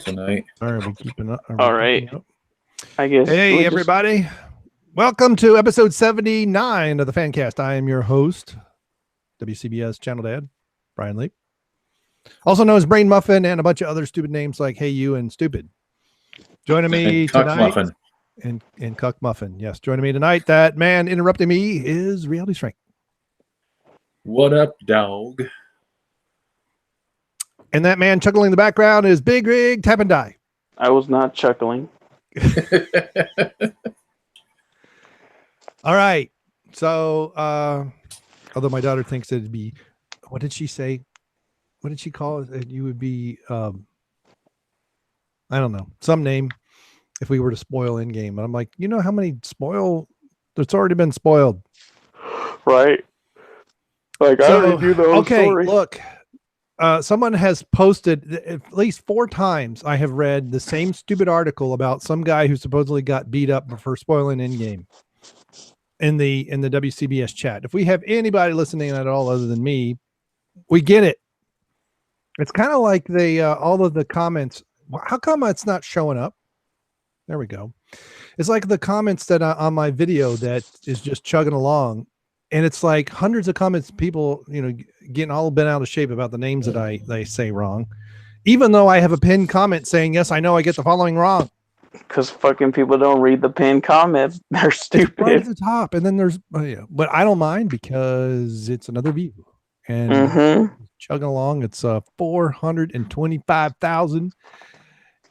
tonight. All right, we keeping up. All right. I guess. Hey, everybody. Welcome to episode 79 of the Fan Cast. I am your host, WCBS Channel Dad, Brian Lee. Also known as Brain Muffin and a bunch of other stupid names like Hey You and Stupid. Joining me tonight. Muffin. And Cuck Muffin. Yes, joining me tonight. That man interrupting me is Reality Strength. What up, dog? And that man chuckling in the background is Big Rig Tap and Die. I was not chuckling. All right. So, although my daughter thinks it'd be, what did she say? What did she call it? You would be, I don't know, some name if we were to spoil Endgame. And I'm like, you know how many it's already been spoiled. Right. Like, I already knew the whole story. Look, someone has posted at least 4 times. I have read the same stupid article about some guy who supposedly got beat up for spoiling Endgame in the WCBS chat. If we have anybody listening at all other than me, we get it. It's kind of like all of the comments. How come it's not showing up? There we go. It's like the comments that on my video that is just chugging along. And it's like hundreds of comments, people, getting all bent out of shape about the names that they say wrong, even though I have a pinned comment saying, yes, I know I get the following wrong. Because fucking people don't read the pinned comments. They're stupid. It's right at the top. And then there's, but I don't mind because it's another view. And chugging along, it's 425,000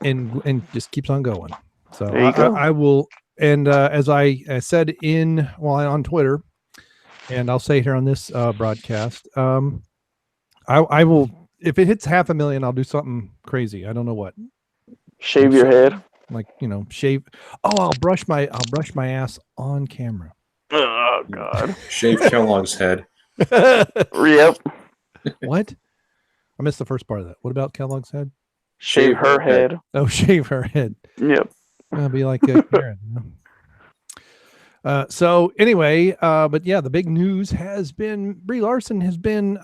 and just keeps on going. So I will. And as I said on Twitter, and I'll say here on this broadcast, I will, if it hits 500,000, I'll do something crazy. I don't know what. Shave your head. Like, shave. Oh, I'll brush my ass on camera. Oh God. Shave Kellogg's head. Yep. What? I missed the first part of that. What about Kellogg's head? Shave her head. Oh, shave her head. Yep. I'll be like Karen. So anyway, but yeah, the big news has been Brie Larson has been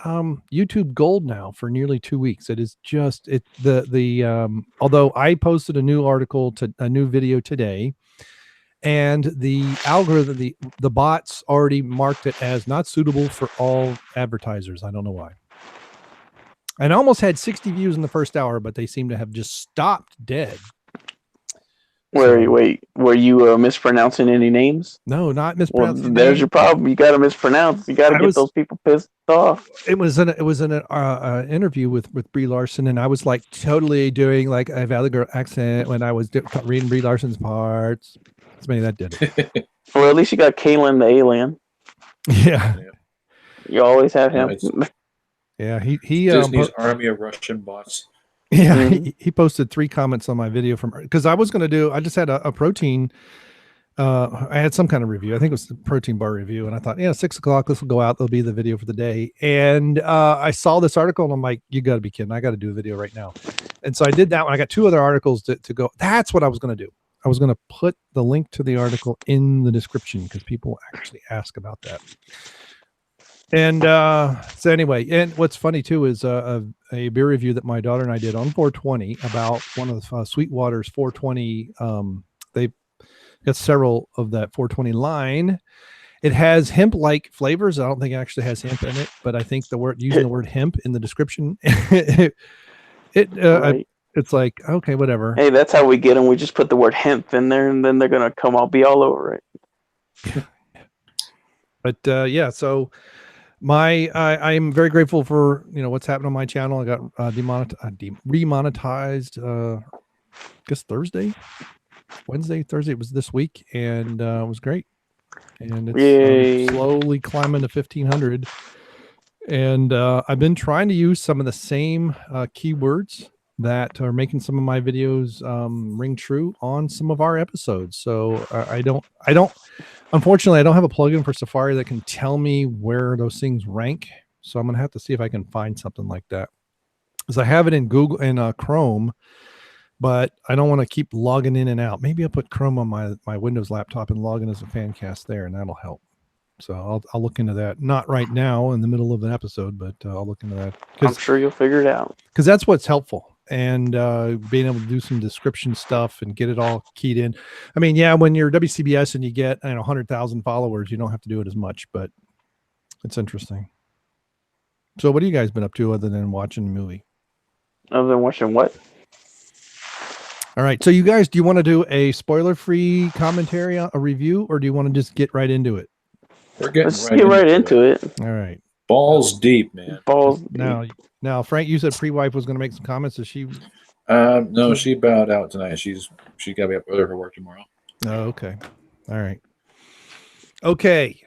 YouTube Gold now for nearly 2 weeks. It is just although I posted a new video today, and the algorithm, the bots already marked it as not suitable for all advertisers. I don't know why. And I almost had 60 views in the first hour, but they seem to have just stopped dead. Were you mispronouncing any names? No, not mispronouncing. Well, there's your problem. You got to mispronounce. You got to get those people pissed off. It was an interview with Brie Larson, and I was like totally doing like a Valley Girl accent when I was reading Brie Larson's parts. That's maybe that did it. Well, at least you got Kalen the alien. Yeah. You always have him. Yeah, he Disney's army of Russian bots. Yeah, he posted 3 comments on my video because I was going to do, I just had a protein, I had some kind of review. I think it was a protein bar review. And I thought, 6 o'clock, this will go out. There'll be the video for the day. And I saw this article and I'm like, you got to be kidding. I got to do a video right now. And so I did that one. I got 2 other articles to go. That's what I was going to do. I was going to put the link to the article in the description because people actually ask about that. And so anyway, and what's funny too is a beer review that my daughter and I did on 420 about one of Sweetwater's 420. They've got several of that 420 line. It has hemp-like flavors. I don't think it actually has hemp in it, but I think using the word hemp in the description, Right. It's like, okay, whatever. Hey, that's how we get them. We just put the word hemp in there, and then they're gonna be all over it. But so. I'm very grateful for what's happened on my channel. I got remonetized I guess Thursday. It was this week, and it was great. And it's slowly climbing to 1,500. And I've been trying to use some of the same keywords that are making some of my videos ring true on some of our episodes. So unfortunately, I don't have a plugin for Safari that can tell me where those things rank. So I'm going to have to see if I can find something like that. Because I have it in Google and Chrome, but I don't want to keep logging in and out. Maybe I'll put Chrome on my Windows laptop and log in as a Fan Cast there, and that'll help. So I'll look into that. Not right now in the middle of an episode, but I'll look into that. I'm sure you'll figure it out. Because that's what's helpful. and being able to do some description stuff and get it all keyed in. I mean, yeah, when you're WCBS and you get 100,000 followers, you don't have to do it as much, but it's interesting. So what have you guys been up to other than watching the movie? Other than watching what? All right. So you guys, do you want to do a spoiler-free commentary, a review, or do you want to just get right into it? We're getting Let's get right into it. All right. Balls deep, man. Balls. Now, Frank, you said pre-wife was going to make some comments. Is she? No, she bowed out tonight. She got to be up early for work tomorrow. Oh, okay. All right. Okay.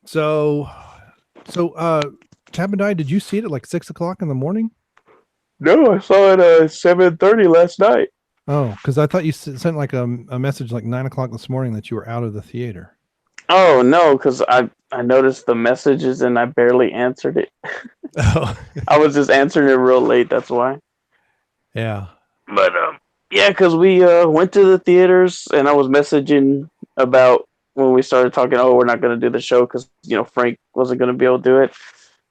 So, Chapman died. Did you see it at like 6 o'clock in the morning? No, I saw it at 7:30 last night. Oh, because I thought you sent like a message like 9 o'clock this morning that you were out of the theater. Oh no, because I noticed the messages and I barely answered it. Oh, I was just answering it real late. That's why. yeah. But yeah, because we went to the theaters and I was messaging about when we started talking. Oh, we're not going to do the show because Frank wasn't going to be able to do it.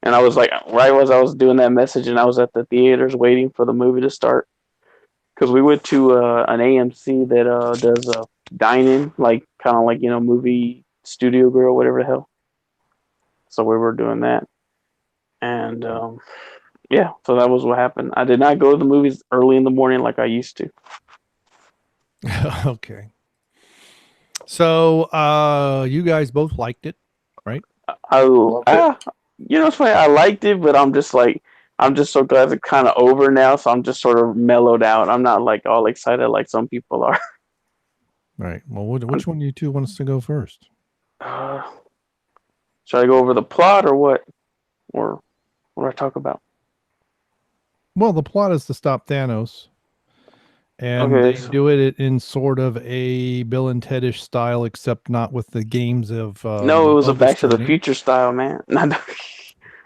And I was like, right as I was doing that message, and I was at the theaters waiting for the movie to start. Because we went to an AMC that does dine-in, like kind of like movie studio grill, whatever the hell. So we were doing that, and yeah, so that was what happened. I did not go to the movies early in the morning like I used to. Okay. So you guys both liked it, right? It's funny. I liked it, but I'm just so glad it's kind of over now. So I'm just sort of mellowed out. I'm not like all excited like some people are. Right. Well, which one of you two wants to go first? Should I go over the plot or what? Or what do I talk about? Well, the plot is to stop Thanos. And Okay, they do it in sort of a Bill and Ted-ish style, except not with the games of... no, it was a Back to the Future style, man.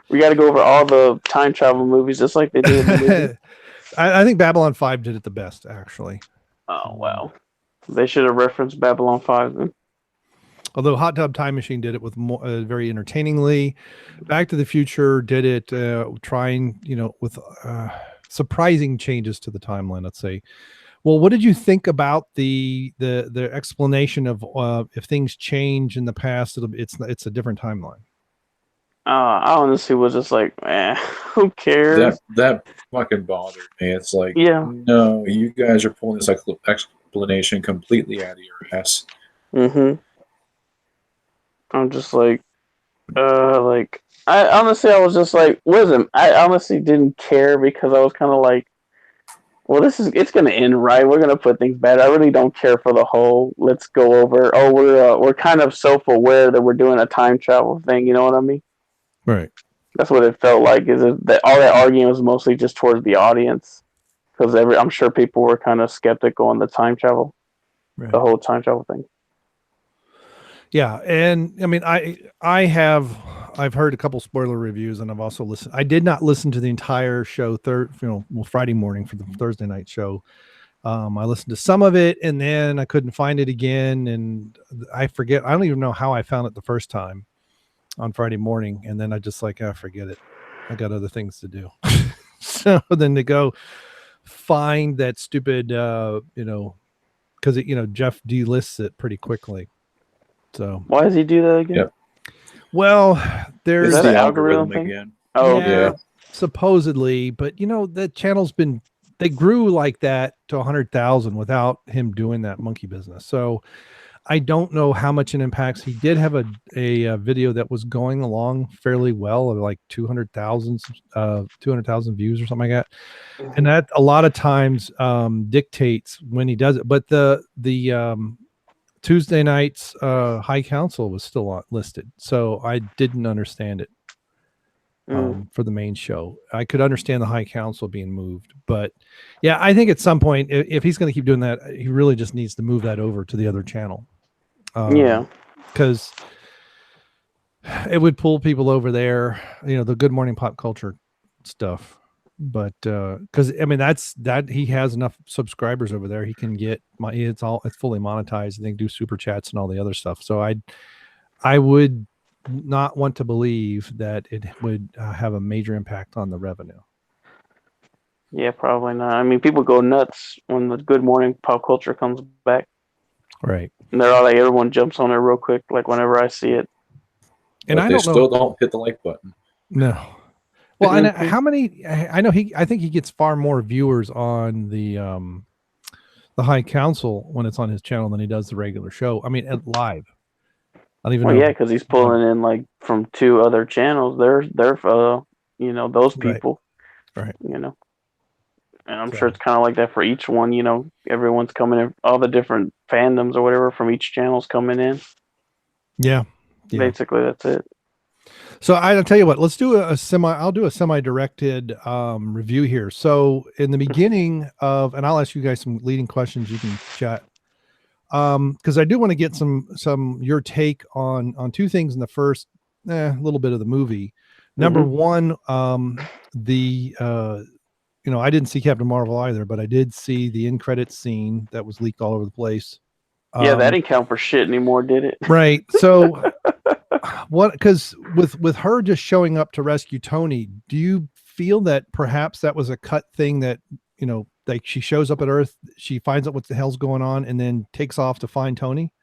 We got to go over all the time travel movies just like they did in the movie. I think Babylon 5 did it the best, actually. Oh, wow. They should have referenced Babylon 5 then. Although Hot Tub Time Machine did it with more, very entertainingly. Back to the Future did it trying, with surprising changes to the timeline, let's say. Well, what did you think about the explanation of if things change in the past, it's a different timeline? I honestly was just like, who cares? That fucking bothered me. It's like, yeah, no, you guys are pulling this explanation completely out of your ass. Mm-hmm. I'm just like, I was just like, listen, I honestly didn't care because I was kind of like, well, it's going to end right. We're going to put things bad. I really don't care for the whole, let's go over, we're kind of self-aware that we're doing a time travel thing. You know what I mean? Right. That's what it felt like, is that all that arguing was mostly just towards the audience. Because I'm sure people were kind of skeptical on the time travel, right. The whole time travel thing. Yeah, and I mean, I've heard a couple spoiler reviews, and I've also listened. I did not listen to the entire show Friday morning for the Thursday night show. I listened to some of it, and then I couldn't find it again, and I forget. I don't even know how I found it the first time on Friday morning, and then I just forget it. I got other things to do. So then to go find that stupid, because Jeff delists it pretty quickly. So why does he do that again? Yep. Well, there's the algorithm thing again. Oh yeah, supposedly, but the channel's they grew like that to 100,000 without him doing that monkey business. So I don't know how much it impacts. He did have a video that was going along fairly well, of like 200,000 views or something like that. Mm-hmm. And that a lot of times dictates when he does it. But the Tuesday night's High Council was still listed, so I didn't understand it for the main show. I could understand the High Council being moved, but yeah, I think at some point, if he's going to keep doing that, he really just needs to move that over to the other channel. Because it would pull people over there, the Good Morning Pop Culture stuff. But because I mean that he has enough subscribers over there, he can get it's fully monetized. I think do super chats and all the other stuff. So I would not want to believe that it would have a major impact on the revenue. Yeah, probably not. I mean, people go nuts when the Good Morning Pop Culture comes back. Right. And they're all like, everyone jumps on it real quick, like whenever I see it. And But I they don't know. still don't hit the like button. No. Well, I know Mhm. how many. I know I think he gets far more viewers on the High Council when it's on his channel than he does the regular show. I mean, live. I don't even Well, know. yeah, because he's pulling in like from 2 other channels. They're those Right. people. Right. And I'm So, sure it's kind of like that for each one. Everyone's coming in, all the different fandoms or whatever from each channel's coming in. yeah. Yeah. Basically, that's it. So I'll tell you what, let's do I'll do a semi-directed review here. So in the beginning of, and I'll ask you guys some leading questions, you can chat. Because I do want to get some your take on two things in the first little bit of the movie. Number one, I didn't see Captain Marvel either, but I did see the end credits scene that was leaked all over the place. Yeah, that didn't count for shit anymore, did it? Right. So what, because with her just showing up to rescue Tony, do you feel that perhaps that was a cut thing that, like she shows up at Earth, she finds out what the hell's going on and then takes off to find Tony?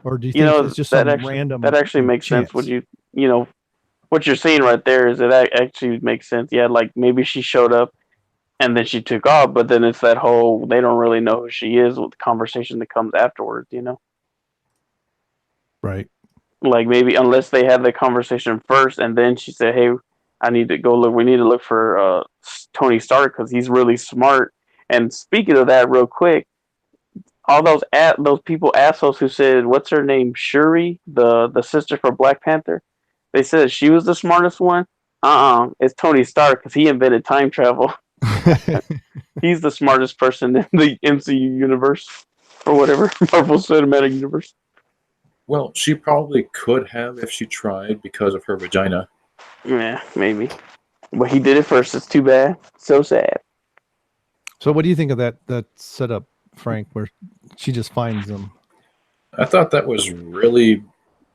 Or do you think it's just some random that actually makes chance? sense. What you're seeing right there is that actually makes sense. Yeah, like maybe she showed up and then she took off, but then it's that whole they don't really know who she is with the conversation that comes afterwards. Right. Like maybe unless they had the conversation first and then she said, "Hey, I need to go look. We need to look for Tony Stark because he's really smart." And speaking of that, real quick, all those people assholes who said, "What's her name? Shuri, the sister for Black Panther." They said she was the smartest one. It's Tony Stark because he invented time travel. He's the smartest person in the MCU universe or whatever Marvel Cinematic Universe. Well, she probably could have if she tried because of her vagina. Yeah, maybe. But he did it first. It's too bad. So sad. So what do you think of that setup, Frank, where she just finds them? I thought that was really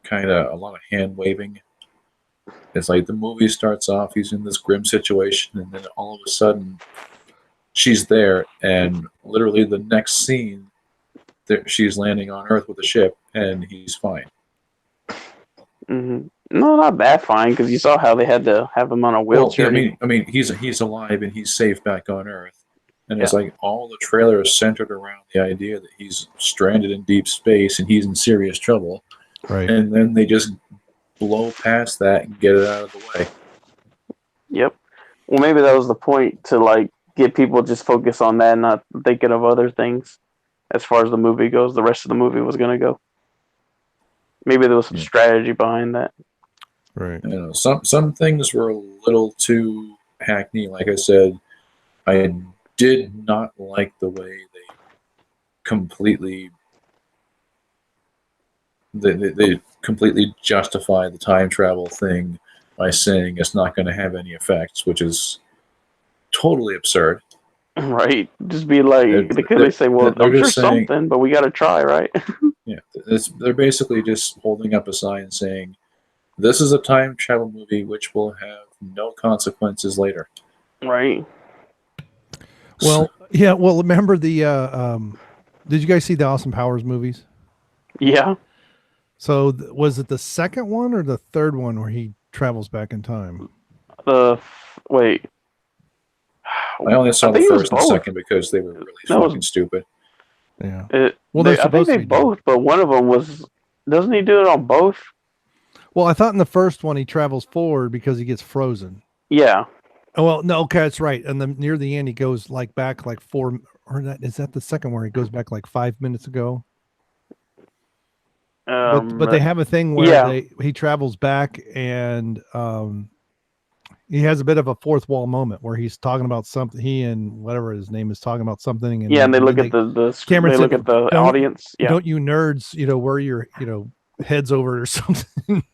kind of a lot of hand waving. It's like the movie starts off, he's in this grim situation, and then all of a sudden she's there, and literally the next scene, she's landing on Earth with a ship, and he's fine. Mm-hmm. No, not that fine because you saw how they had to have him on a wheelchair. Well, I mean, he's alive and he's safe back on Earth, and it's like all the trailer is centered around the idea that he's stranded in deep space and he's in serious trouble, Right. and then they just blow past that and get it out of the way. Yep. Well, maybe that was the point to like get people just focus on that, not thinking of other things. As far as the movie goes, the rest of the movie was going to go. Maybe there was some strategy behind that. Right. Some things were a little too hackney. Like I said, I did not like the way they completely justify the time travel thing by saying it's not going to have any effects, which is totally absurd. Right. Just be like, because they say, well, I'm sure saying, something, but we got to try, right? Yeah. They're basically just holding up a sign saying, this is a time travel movie which will have no consequences later. Right. Well, yeah. Well, remember did you guys see the Austin Powers movies? Yeah. So was it the second one or the third one where he travels back in time? Wait. I only saw the first and second because they were really fucking stupid. Yeah. I think they both, but one of them was. Doesn't he do it on both? Well, I thought in the first one he travels forward because he gets frozen. Yeah. Oh well, no, okay, that's right. And then near the end, he goes like back like is that the second where he goes back like 5 minutes ago? But they have a thing where he travels back and he has a bit of a fourth wall moment where he's talking about something. He and whatever his name is talking about something. And and they look at the camera. They look at the audience. Yeah. Don't you nerds, where your heads over or something.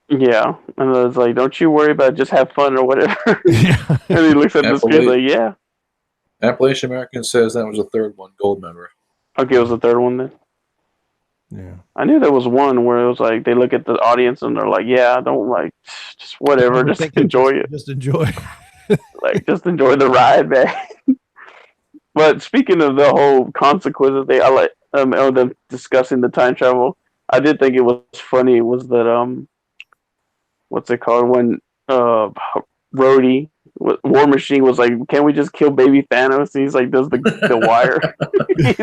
Yeah, and it's like, don't you worry about it, just have fun or whatever. Yeah. And he looks at the screen like, yeah. Appalachian American says that was the third one, gold member. Okay, it was the third one then. Yeah, I knew there was one where it was like they look at the audience and they're like, "Yeah, don't like, just whatever, just enjoy it, just enjoy." Like, just enjoy the ride, man. But speaking of the whole consequences thing, I like them discussing the time travel. I did think it was funny. Was that what's it called when Rhodey War Machine was like, "Can't we just kill baby Thanos?" And he's like, "Does the wire?" He's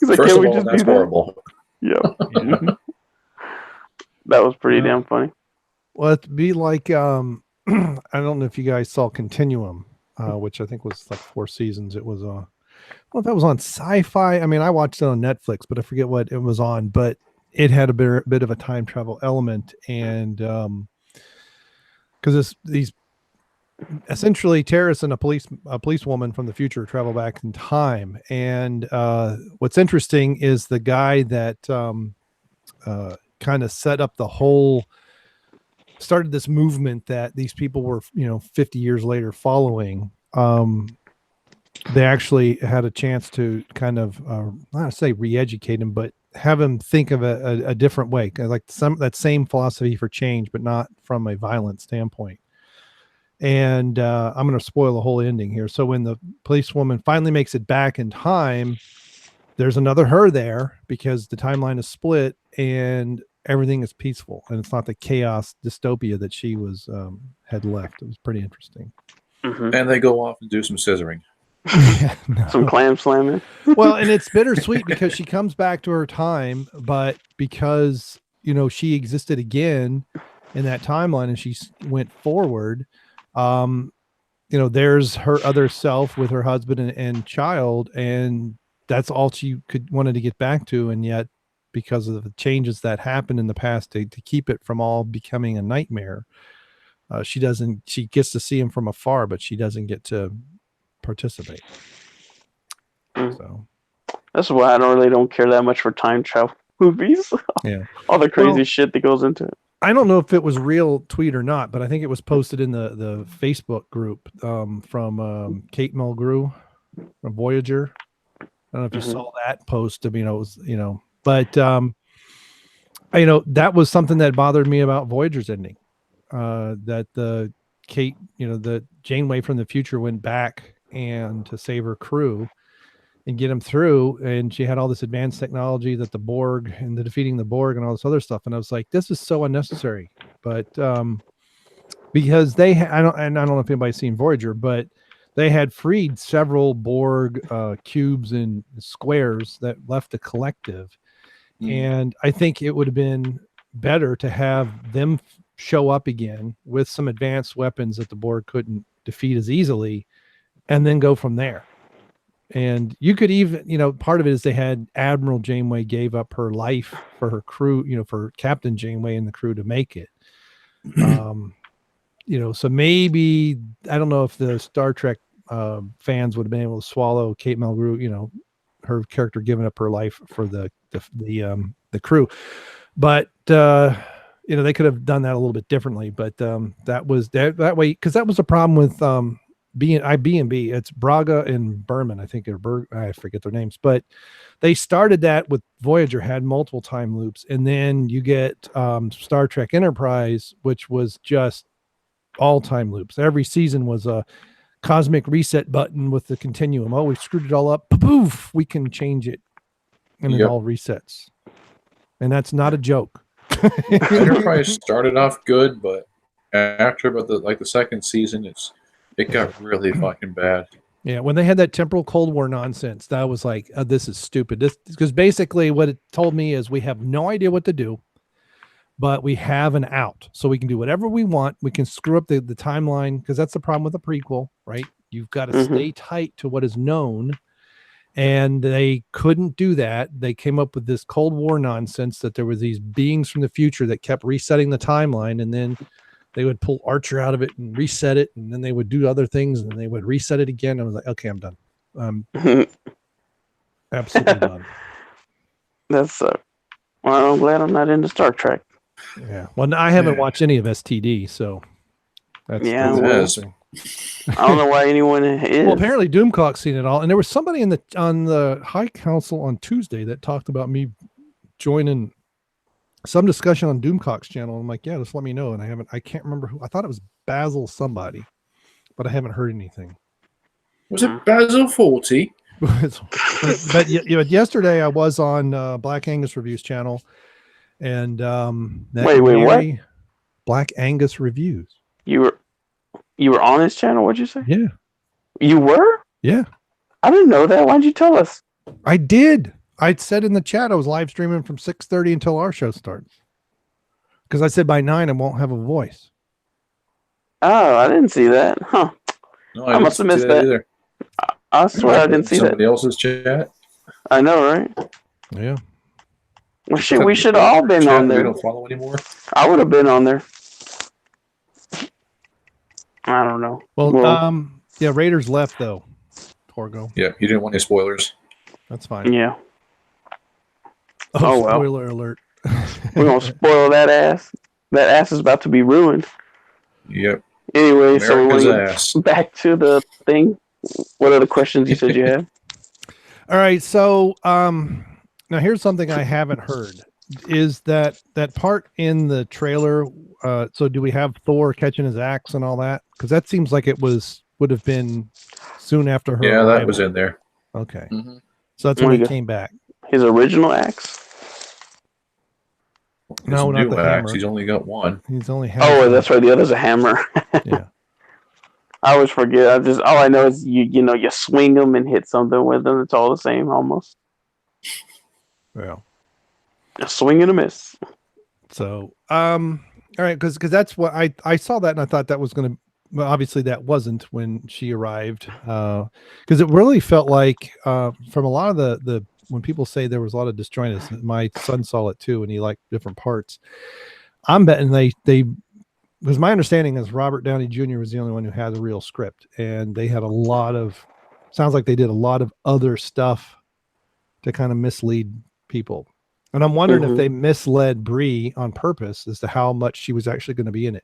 like, First "Can't of we all, just that's do that?" horrible. Yeah, that was pretty damn funny. Well, it'd be like I don't know if you guys saw Continuum, which I think was like 4 seasons. It was well, if that was on Sci-Fi. I mean, I watched it on Netflix, but I forget what it was on. But it had a bit of a time travel element, and because these essentially terrorists and a policewoman from the future travel back in time. And what's interesting is the guy that kind of set up the whole, started this movement that these people were 50 years later following. They actually had a chance to kind of not say re-educate him, but have him think of a different way, like that same philosophy for change, but not from a violent standpoint. And I'm going to spoil the whole ending here. So when the policewoman finally makes it back in time, there's another her there because the timeline is split and everything is peaceful, and it's not the chaos dystopia that she was had left. It was pretty interesting. Mm-hmm. And they go off and do some scissoring. No. Some clam slamming. Well, and it's bittersweet because she comes back to her time, but because she existed again in that timeline and she went forward, there's her other self with her husband and child, and that's all she wanted to get back to. And yet, because of the changes that happened in the past to keep it from all becoming a nightmare, she gets to see him from afar, but she doesn't get to participate. So that's why I don't care that much for time travel movies. Yeah, all the crazy shit that goes into it. I don't know if it was real tweet or not, but I think it was posted in the Facebook group from Kate Mulgrew from Voyager. I don't know if you saw that post. I mean, it was but that was something that bothered me about Voyager's ending. That the Kate, the Janeway from the future went back and to save her crew and get them through, and she had all this advanced technology that the Borg and the defeating the Borg and all this other stuff, and I was like, this is so unnecessary. But because I don't know if anybody's seen Voyager, but they had freed several Borg cubes and squares that left the collective, and I think it would have been better to have them show up again with some advanced weapons that the Borg couldn't defeat as easily, and then go from there. And you could even, part of it is they had Admiral Janeway gave up her life for her crew, for Captain Janeway and the crew to make it. So maybe, I don't know if the Star Trek fans would have been able to swallow Kate Mulgrew, her character giving up her life for the crew. But, they could have done that a little bit differently, but that was that way. Cause that was a problem with B&B. It's Braga and Berman, I think, I forget their names, but they started that with Voyager, had multiple time loops, and then you get Star Trek Enterprise, which was just all time loops. Every season was a cosmic reset button with the continuum. Oh, we screwed it all up. Poof, we can change it, and it all resets. And that's not a joke. Enterprise started off good, but after about the second season, it got really fucking bad. Yeah, when they had that temporal Cold War nonsense, that was like, this is stupid. This, because basically what it told me is we have no idea what to do, but we have an out. So we can do whatever we want. We can screw up the timeline, because that's the problem with a prequel, right? You've got to stay tight to what is known. And they couldn't do that. They came up with this Cold War nonsense that there were these beings from the future that kept resetting the timeline, and then they would pull Archer out of it and reset it, and then they would do other things, and then they would reset it again. I was like, okay, I'm done. Absolutely done. That's well, I'm glad I'm not into Star Trek. Yeah. Well, I haven't watched any of STD, so that's I don't know why anyone is. Well, apparently Doomcock's seen it all, and there was somebody on the High Council on Tuesday that talked about me joining some discussion on Doomcock's channel. I'm like, yeah, just let me know. And I can't remember who. I thought it was Basil somebody, but I haven't heard anything. Was it Basil 40? but yesterday I was on Black Angus Reviews channel, and Wait, what? Black Angus Reviews. You were on his channel? What'd you say? Yeah. You were? Yeah. I didn't know that. Why'd you tell us? I did. I said in the chat I was live streaming from 6:30 until our show starts. Because I said by 9 I won't have a voice. Oh, I didn't see that. Huh. No, I must have missed that either. I swear I didn't see that. Somebody else's chat. I know, right? Yeah. Well, shit, we should have all been on there. We don't follow anymore. I would have been on there. I don't know. Well, yeah, Raiders left though. Torgo. Yeah, you didn't want any spoilers. That's fine. Yeah. Oh, well. Spoiler alert. We're going to spoil that ass. That ass is about to be ruined. Yep. Anyway, America's so back to the thing. What are the questions you said you had? All right, so now here's something I haven't heard. Is that part in the trailer? So do we have Thor catching his axe and all that? Because that seems like would have been soon after her. Yeah, arrival. that was in there. Okay, Mm-hmm. so that's when he came back. His original axe. No, not the axe. hammer. He's only got one. He's only. Oh, that's right. The other's a hammer. Yeah. I always forget. All I know is you swing them and hit something with them. It's all the same almost. Yeah. A swing and a miss. So, all right, because that's what I saw that and I thought that was going to. Well, obviously that wasn't when she arrived, because it really felt like from a lot of the when people say there was a lot of disjointness. My son saw it too, and he liked different parts. I'm betting they because my understanding is Robert Downey Jr. was the only one who had the real script, and they had sounds like they did a lot of other stuff to kind of mislead people. And I'm wondering if they misled Brie on purpose as to how much she was actually going to be in it.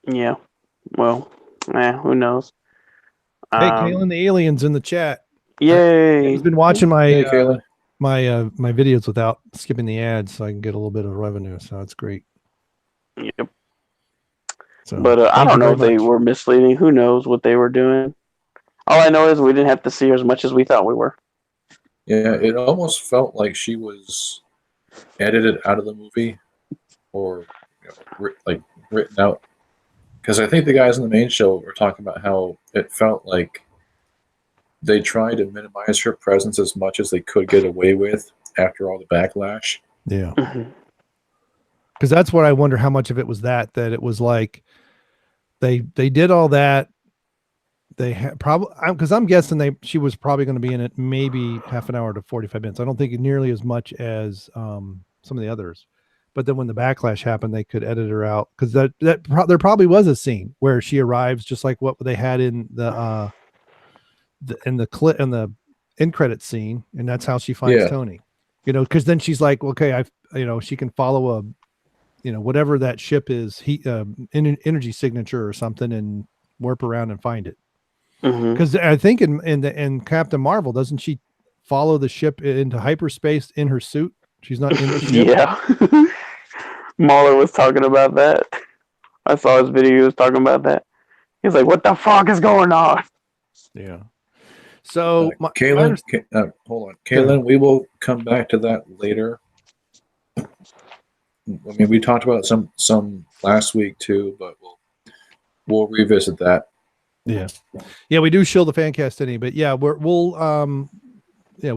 Yeah. Well, who knows? Hey, Kaylin, the alien's in the chat. Yay! He's been watching my my videos without skipping the ads, so I can get a little bit of revenue. So that's great. Yep. So, but I don't know if they were misleading. Who knows what they were doing? All I know is we didn't have to see her as much as we thought we were. Yeah, it almost felt like she was edited out of the movie, or written out. Because I think the guys on the main show were talking about how it felt like they tried to minimize her presence as much as they could get away with after all the backlash. Yeah. Because that's what I wonder how much of it was that it was like they did all that. They had probably, because I'm guessing she was probably going to be in it maybe half an hour to 45 minutes. I don't think nearly as much as some of the others. But then when the backlash happened, they could edit her out, because there probably was a scene where she arrives just like what they had in the end credit scene, and that's how she finds Tony. Because then she's like, okay, she can follow a, whatever that ship is, energy signature or something, and warp around and find it. Because I think in Captain Marvel, doesn't she follow the ship into hyperspace in her suit? She's not in the ship. Yeah. Mahler was talking about that. I saw his video. He was talking about that. He's like, "What the fuck is going on?" Yeah. So, Kaylin, hold on, Kaylin. We will come back to that later. I mean, we talked about some last week too, but we'll revisit that. Yeah, we do shield the fan cast any, but yeah, we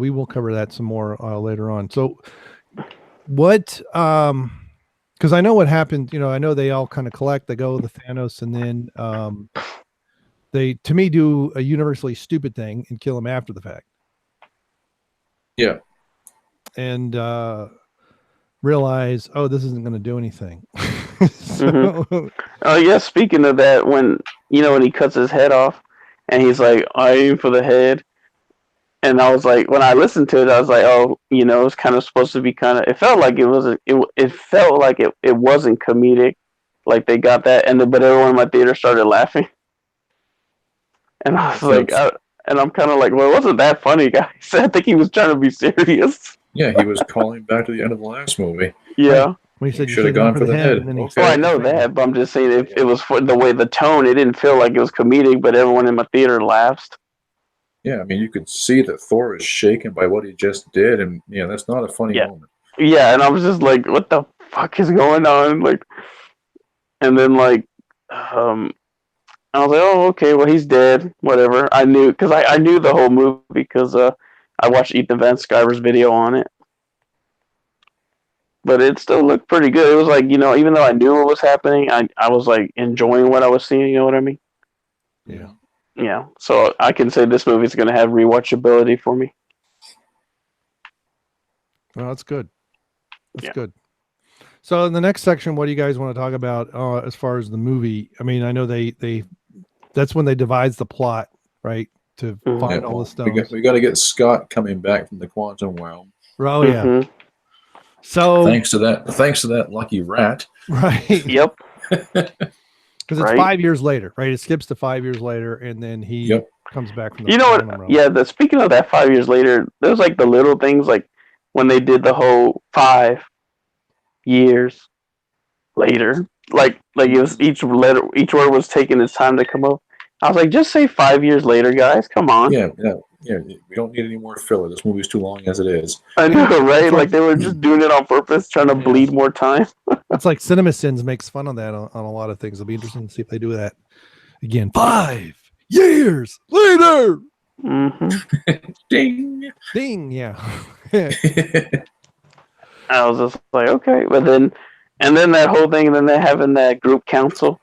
will cover that some more later on. So, what? Because I know what happened. I know they all kind of collect. They go with the Thanos, and then they, to me, do a universally stupid thing and kill him after the fact. Yeah. And realize, this isn't going to do anything. Oh yeah. Speaking of that, when he cuts his head off, and he's like, "I aim for the head," and I was like, when I listened to it, I was like, it's kind of supposed to be kind of. It felt like it wasn't. It felt like it wasn't comedic, like they got that, but everyone in my theater started laughing. And I was like, and I'm kind of like, well, it wasn't that funny, guys. I think he was trying to be serious. Yeah, he was calling back to the end of the last movie. Yeah. When he said should have gone for the head. and then he Okay. Oh, I know that, but I'm just saying if it was for the way the tone, it didn't feel like it was comedic, but everyone in my theater laughed. Yeah, I mean, you could see that Thor is shaken by what he just did, and that's not a funny Yeah. moment. Yeah, and I was just like, what the fuck is going on? Like, and then like, I was like, oh, okay, well, he's dead. Whatever. I knew because I knew the whole movie because I watched Ethan Van Sciver's video on it. But it still looked pretty good. It was like, even though I knew what was happening, I was like enjoying what I was seeing. You know what I mean? Yeah. Yeah. So I can say this movie's going to have rewatchability for me. Well, that's good. That's good. So in the next section, what do you guys want to talk about as far as the movie? I mean, I know they that's when they devise the plot, right? To find all the stones. We got to get Scott coming back from the quantum realm. Oh yeah. So thanks to that lucky rat. Right. Yep. Because it's 5 years later, right? It skips to 5 years later, and then he comes back from the quantum realm. Yeah. Speaking of that, 5 years later, there's like the little things, like when they did the whole 5 years later, like it was each word was taking its time to come up. I was like, just say 5 years later, guys. Come on. Yeah. We don't need any more filler. This movie's too long as it is. I know, right? Like they were just doing it on purpose, trying to bleed more time. It's like CinemaSins makes fun of that on a lot of things. It'll be interesting to see if they do that again. 5 years later. Mm-hmm. Ding. Yeah. I was just like, okay, but then that whole thing, and then they're having that group council,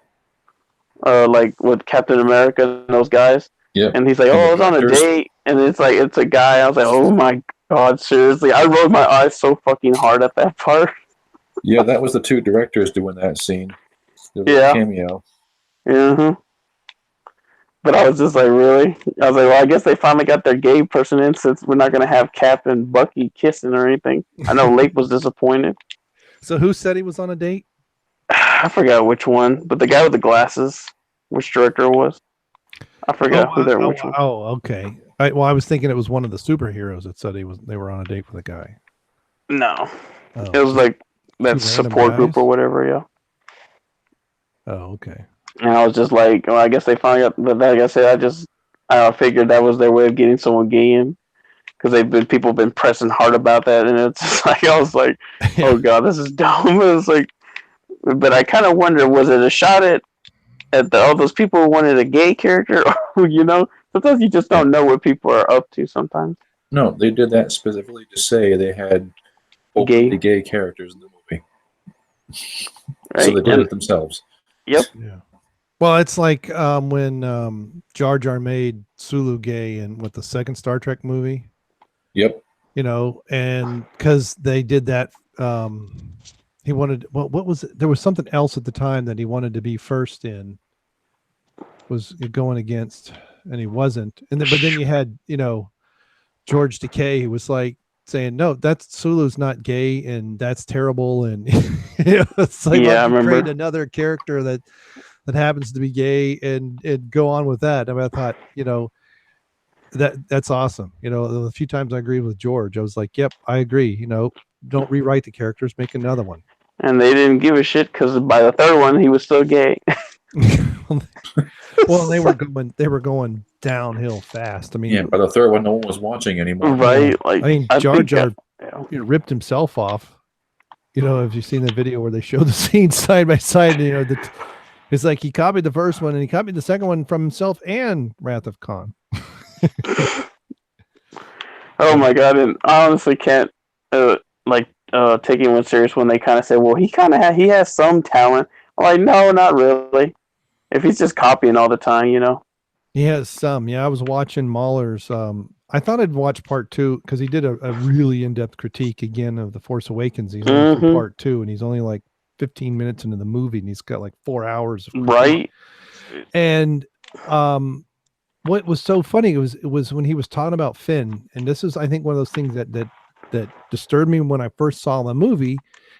like with Captain America and those guys. Yeah. And he's like, oh, I was on a date, and it's a guy. I was like, oh my god, seriously. I rolled my eyes so fucking hard at that part. Yeah, that was the 2 directors doing that scene. The cameo. Mm-hmm. But I was just like, really? I was like, well, I guess they finally got their gay person in, since we're not going to have Cap and Bucky kissing or anything. I know Lake was disappointed. So who said he was on a date? I forgot which one, but the guy with the glasses, which director it was. I forgot which one. Oh, okay. I was thinking it was one of the superheroes that said they were on a date with a guy. No. It was like that support group or whatever, yeah. Oh, okay. And I was just like, well, I guess they finally got, but like I said, I figured that was their way of getting someone gay in, because people have been pressing hard about that, and it's just like, I was like, oh god, this is dumb. It was like, but I kind of wonder, was it a shot at all those people who wanted a gay character? Sometimes you just don't know what people are up to sometimes. No, they did that specifically to say they had openly gay characters in the movie. Right? So they did it themselves. Yep. Yeah. Well, it's like when Jar Jar made Sulu gay in the second Star Trek movie. Yep. And because they did that, he wanted, what was it? There was something else at the time that he wanted to be first in, was going against, and he wasn't. But then you had, George Takei, who was like saying, no, that's Sulu's not gay, and that's terrible. And it's like, I remember. Create another character that happens to be gay and go on with that. I mean, I thought, that's awesome. The few times I agreed with George, I was like, yep, I agree. Don't rewrite the characters, make another one. And they didn't give a shit, because by the third one, he was still gay. Well, they were going downhill fast. I mean, by the third one, no one was watching anymore. Right? Like, I mean, Jar Jar ripped himself off. Have you seen the video where they show the scenes side by side? It's like he copied the first one and he copied the second one from himself and Wrath of Khan. Oh my god! And I honestly can't take anyone serious when they kind of say, "Well, he has some talent." I'm like, no, not really. If he's just copying all the time, He has some. Yeah, I was watching Mahler's. I thought I'd watch part 2 because he did a really in-depth critique again of The Force Awakens. He's only through part 2, and he's only like 15 minutes into the movie, and he's got like 4 hours of critique. Right. And what was so funny was when he was talking about Finn, and this is, I think, one of those things that disturbed me when I first saw the movie,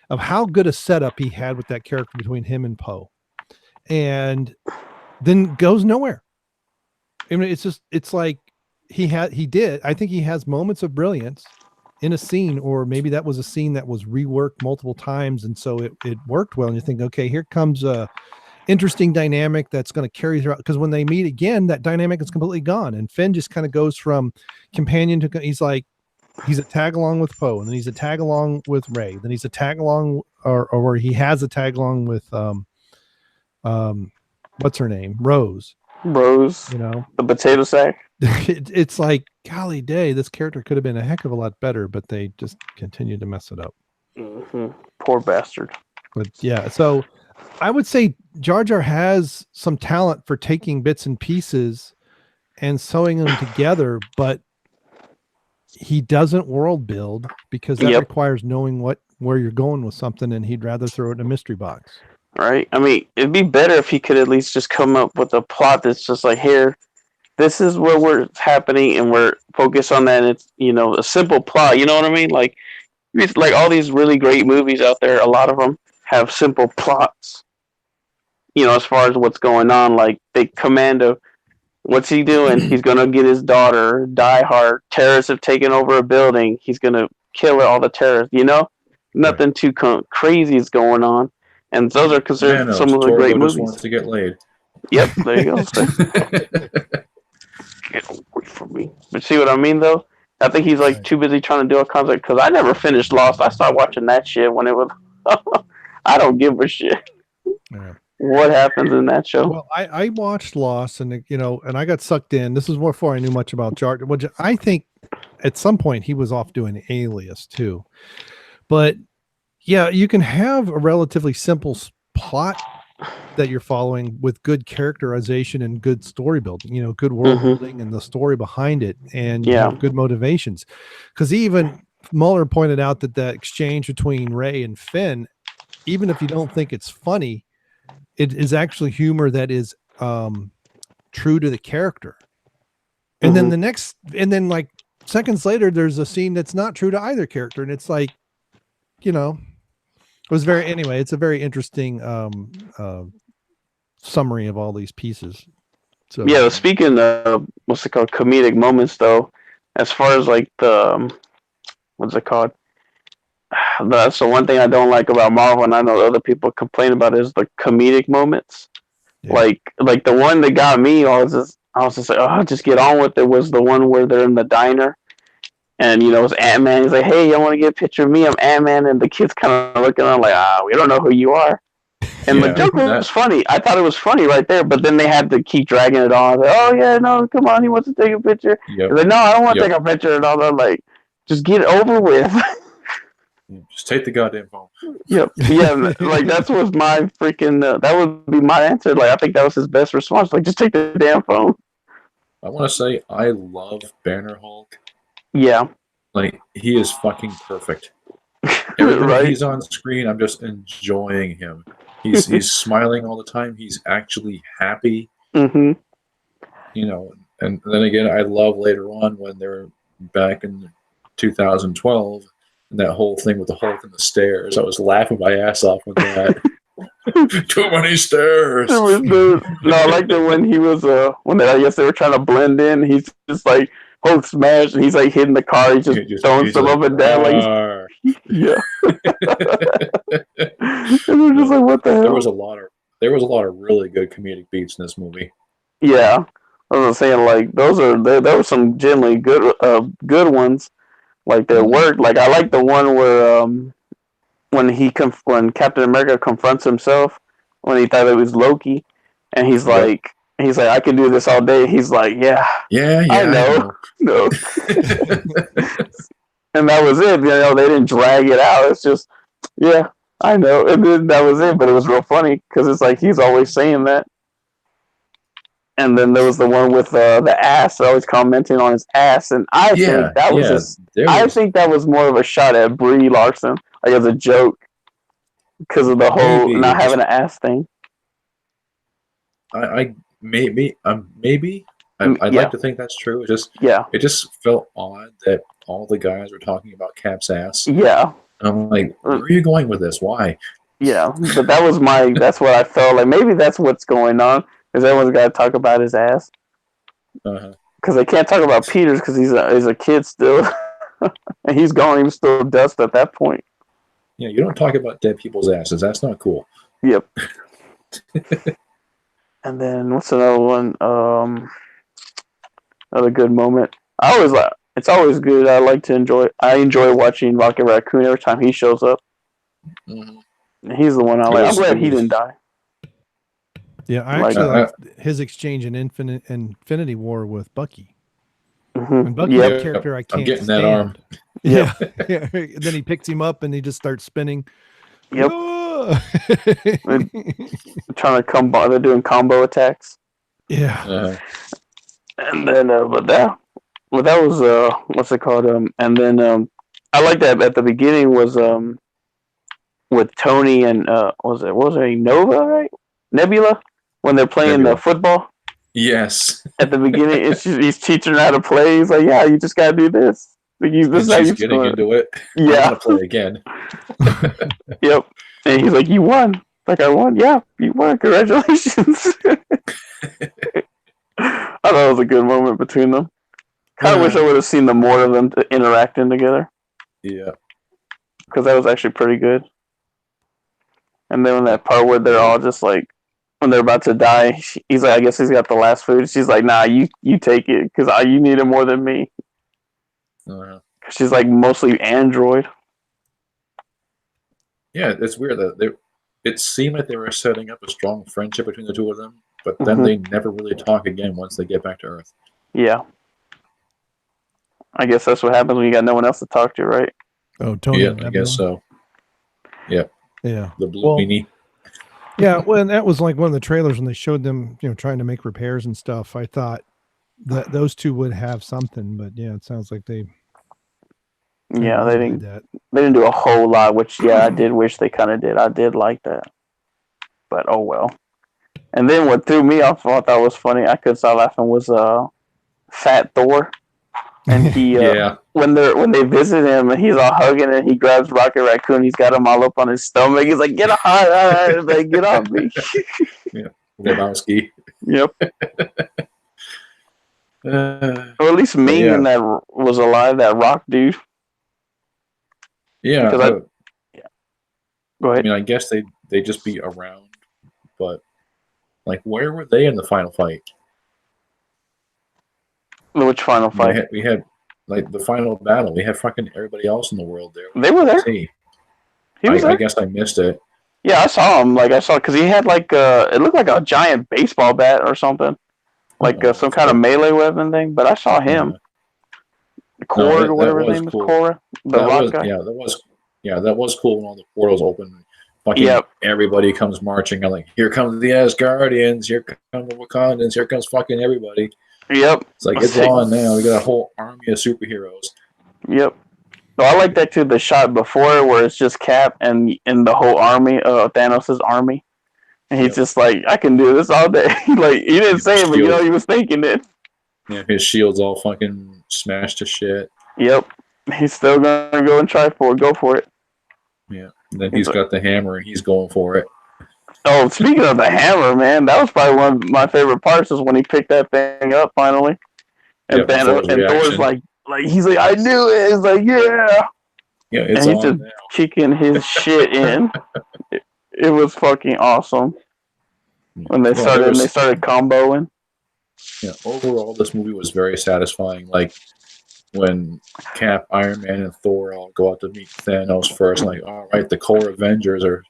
of how good a setup he had with that character between him and Poe, and then goes nowhere. I mean, it's like I think he has moments of brilliance in a scene, or maybe that was a scene that was reworked multiple times, and so it worked well. And you think, okay, here comes a interesting dynamic that's going to carry throughout, because when they meet again, that dynamic is completely gone, and Finn just kind of goes from companion to he's a tag along with Poe, and then he's a tag along with Rey, then he's a tag along or he has a tag along with what's her name, Rose, the potato sack. It's like, golly day, this character could have been a heck of a lot better, but they just continued to mess it up. Poor bastard. But yeah, so I would say Jar Jar has some talent for taking bits and pieces and sewing them together, but he doesn't world build, because that requires knowing where you're going with something, and he'd rather throw it in a mystery box. Right? I mean, it'd be better if he could at least just come up with a plot that's just like, here, this is where we're happening, and we're focused on that. And it's, a simple plot. You know what I mean? Like all these really great movies out there, a lot of them have simple plots. As far as what's going on, like Commando, what's he doing? He's gonna get his daughter. Die Hard, terrorists have taken over a building. He's gonna kill all the terrorists. Nothing too crazy is going on, and those are considered some of the great movies. Wants to get laid. Yep, there you go. Get away from me. But see what I mean, though? I think he's too busy trying to do a concept, because I never finished Lost. I started watching that shit when it was. I don't give a shit. Yeah. What happens in that show? Well, I watched Lost, and and I got sucked in. This is before I knew much about Jar Jar, which I think at some point he was off doing Alias too. But yeah, you can have a relatively simple plot that you're following with good characterization and good story building, good world building and the story behind it, and good motivations. Because even Mueller pointed out that the exchange between Rey and Finn, even if you don't think it's funny, it is actually humor that is true to the character. And then like seconds later, there's a scene that's not true to either character, and it's like, it's a very interesting summary of all these pieces. So yeah, speaking of what's it called, comedic moments, though, as far as like the what's it called? That's the one thing I don't like about Marvel, and I know other people complain about, is the comedic moments. Yeah. Like the one that got me, I was just like, oh, just get on with it, was the one where they're in the diner. And, it's Ant-Man. He's like, hey, I want to get a picture of me. I'm Ant-Man. And the kid's kind of looking at him like, we don't know who you are. And the joke was funny. I thought it was funny right there. But then they had to keep dragging it on. Like, oh, yeah, no, come on. He wants to take a picture. Yep. He's like, no, I don't want to take a picture. And all that. Like, just get it over with. Just take the goddamn phone. Yep. Yeah, like, that was my freaking, that would be my answer. Like, I think that was his best response. Like, just take the damn phone. I want to say I love Banner Hulk. Yeah. Like, he is fucking perfect. Every time he's on screen, I'm just enjoying him. He's smiling all the time. He's actually happy. Mm-hmm. And then again, I love later on when they're back in 2012, and that whole thing with the Hulk and the stairs. I was laughing my ass off with that. Too many stairs. No, I liked it when he was I guess they were trying to blend in. He's just like Hulk smash, and he's like hitting the car. He's just throwing stuff up and down. Yeah. And we're just like, what the hell? There was a lot of really good comedic beats in this movie. Yeah, I was saying, like, there were some generally good ones. Like, they worked. Like, I like the one where when Captain America confronts himself when he thought it was Loki, and he's like, I can do this all day. He's like, yeah, I know. No. And that was it. They didn't drag it out. It's just, yeah, I know. And then that was it. But it was real funny because it's like he's always saying that. And then there was the one with the ass, always commenting on his ass, and I think that was I think that was more of a shot at Brie Larson, like as a joke, because of the whole not having an ass thing. Maybe. I'd like to think that's true. It just felt odd that all the guys were talking about Cap's ass. Yeah. And I'm like, where are you going with this? Why? Yeah, but that's what I felt like. Maybe that's what's going on, is everyone's got to talk about his ass. Because they can't talk about Peter's because he's a kid still. and he's gone. He was still dust at that point. Yeah, you don't talk about dead people's asses. That's not cool. Yep. And then what's another one? Another good moment. It's always good. I enjoy watching Rocket Raccoon every time he shows up. Mm-hmm. He's the one I like. I'm glad he didn't die. Yeah, I actually liked his exchange in Infinity War with Bucky. Mm-hmm. And Bucky's a character I can't I'm getting stand. that arm. Yeah. Yeah. Then he picks him up and he just starts spinning. Yep. They're trying to they're doing combo attacks. Yeah. And then, but that was what's it called? And then I like that at the beginning was with Tony and what was it Nova, right? Nebula, when they're playing the football. Yes. At the beginning, he's teaching her how to play. He's like, "Yeah, you just gotta do this. This is how you getting into it. Yeah, I'm gonna play again." Yep. And he's like, "You won." Like, I won. Yeah, you won. Congratulations. I thought it was a good moment between them. Kind of wish I would have seen more of them interacting together. Yeah. Because that was actually pretty good. And then when that part where they're all just like, when they're about to die, he's like, I guess he's got the last food. She's like, nah, you take it because you need it more than me. She's like mostly android. Yeah, it's weird that it seemed like they were setting up a strong friendship between the two of them, but then they never really talk again once they get back to Earth. Yeah. I guess that's what happens when you got no one else to talk to, right? Oh, Tony. Yeah, I guess so. Yeah. Yeah. The blue beanie. Yeah, well, and that was like one of the trailers when they showed them, trying to make repairs and stuff. I thought that those two would have something, but yeah, it sounds like they. Yeah, they didn't do a whole lot, which I did wish they kind of did. I did like that, but oh well. And then what threw me off, I thought was funny, I couldn't stop laughing, was Fat Thor, and he when they visit him and he's all hugging and he grabs Rocket Raccoon, he's got him all up on his stomach. He's like, "Get off, like, get off me!" Yeah, Lebowski. Yep. Or at least Ming that was alive, that rock dude. Yeah. Go ahead. I mean, I guess they just be around, but like, where were they in the final fight? Which final fight? We had like the final battle. We had fucking everybody else in the world there. They were there. He was there? I guess I missed it. Yeah, I saw him. Because he had it looked like a giant baseball bat or something, some kind of melee weapon thing. But I saw him. Korg or whatever his name is, Korra, the rock guy. That was cool when all the portals open. Fucking everybody comes marching. I'm like, here comes the Asgardians, here come the Wakandans, here comes fucking everybody. Yep. It's like, it's on now. We got a whole army of superheroes. Yep. So I like that too, the shot before where it's just Cap and the whole army, Thanos' army. And he's just like, I can do this all day. Like, he didn't say it, but he was thinking it. Yeah, his shield's all fucking smashed to shit. Yep. He's still gonna go and go for it. Yeah. And then he's got the hammer and he's going for it. Oh, speaking of the hammer, man, that was probably one of my favorite parts is when he picked that thing up finally. And Thor's like he's like, I knew it. He's like, yeah. Yeah, it's and he's just kicking his shit in. It was fucking awesome. When they started comboing. Yeah, overall this movie was very satisfying. Like when Cap, Iron Man, and Thor all go out to meet Thanos first, like, all right, the core Avengers are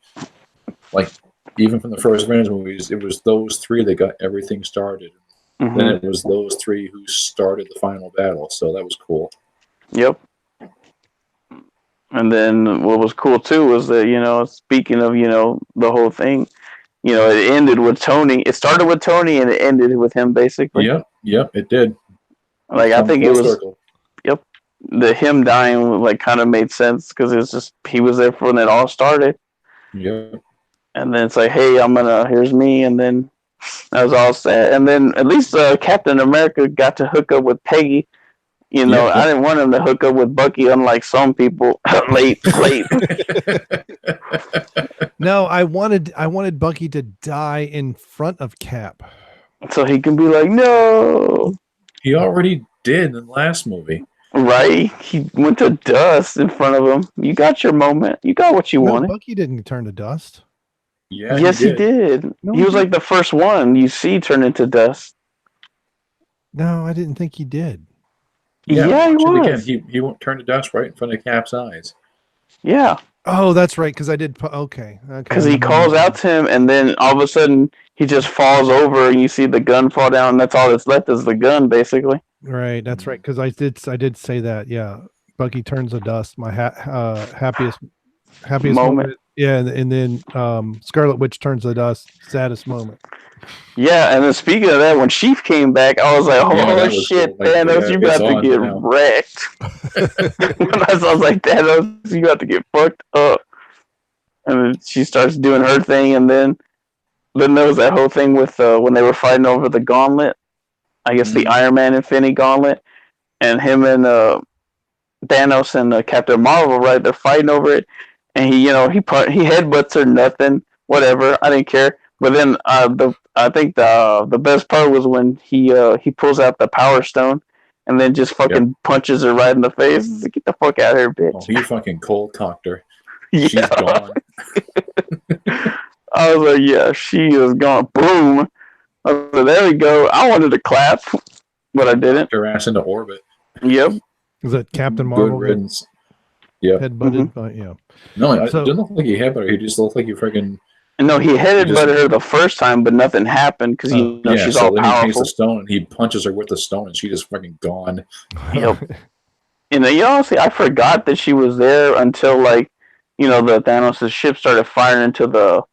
like, even from the first Avengers movies, it was those three that got everything started. Mm-hmm. Then it was those three who started the final battle, so that was cool. Yep. And then what was cool too was that, speaking of, the whole thing, it ended with Tony. It started with Tony and it ended with him basically. Yep, it did. Like, I think it was circle. Yep. Him dying kind of made sense because it's just he was there for when it all started. Yep. And then it's like, hey, here's me, and then that was all sad. And then at least Captain America got to hook up with Peggy. I didn't want him to hook up with Bucky, unlike some people. late. No, I wanted Bucky to die in front of Cap, so he can be like, no. He already did in the last movie. Right? He went to dust in front of him. You got your moment. You got what you No, wanted. Bucky didn't turn to dust. Yeah, Yes, he did. No, he he was like the first one you see turn into dust. No, I didn't think he did. Yeah, he watch it again. was. He won't turn to dust right in front of Cap's eyes. Yeah, Oh, that's right. Because I did. Okay. because he calls out to him, and then all of a sudden he just falls over, and you see the gun fall down. And that's all that's left is the gun, basically. Right. That's right. Because I did say that. Yeah. Bucky turns to dust. My happiest moment. Yeah, and then Scarlet Witch turns to dust. Saddest moment. Yeah, and then speaking of that, when Sheaf came back, I was like, Yeah, "Oh that was shit, cool. Like, Thanos, you it's about to on get now. wrecked." I was like, "Thanos, you about to get fucked up." And then she starts doing her thing, and then there was that whole thing with when they were fighting over the gauntlet. I guess the Iron Man Infinity Gauntlet, and him and Thanos and Captain Marvel, right? They're fighting over it, and he headbutts her, nothing, whatever. I didn't care. But then I think the best part was when he pulls out the Power Stone, and then just fucking punches her right in the face. Like, get the fuck out of here, bitch! Oh, he fucking cold cocked her. Yeah. She's gone. I was like, yeah, she is gone. Boom. I was like, there we go. I wanted to clap, but I didn't. Her ass into orbit. Yep. Is that Captain Marvel? Good riddance. Yeah. Headbutted by, yeah. No, it didn't look like he headbutted her. He just looked like he freaking. No, he headbutted her the first time, but nothing happened because she's so all then powerful. he takes the stone and he punches her with the stone, and she just freaking gone. Yep. And honestly, I forgot that she was there until the Thanos' ship started firing into the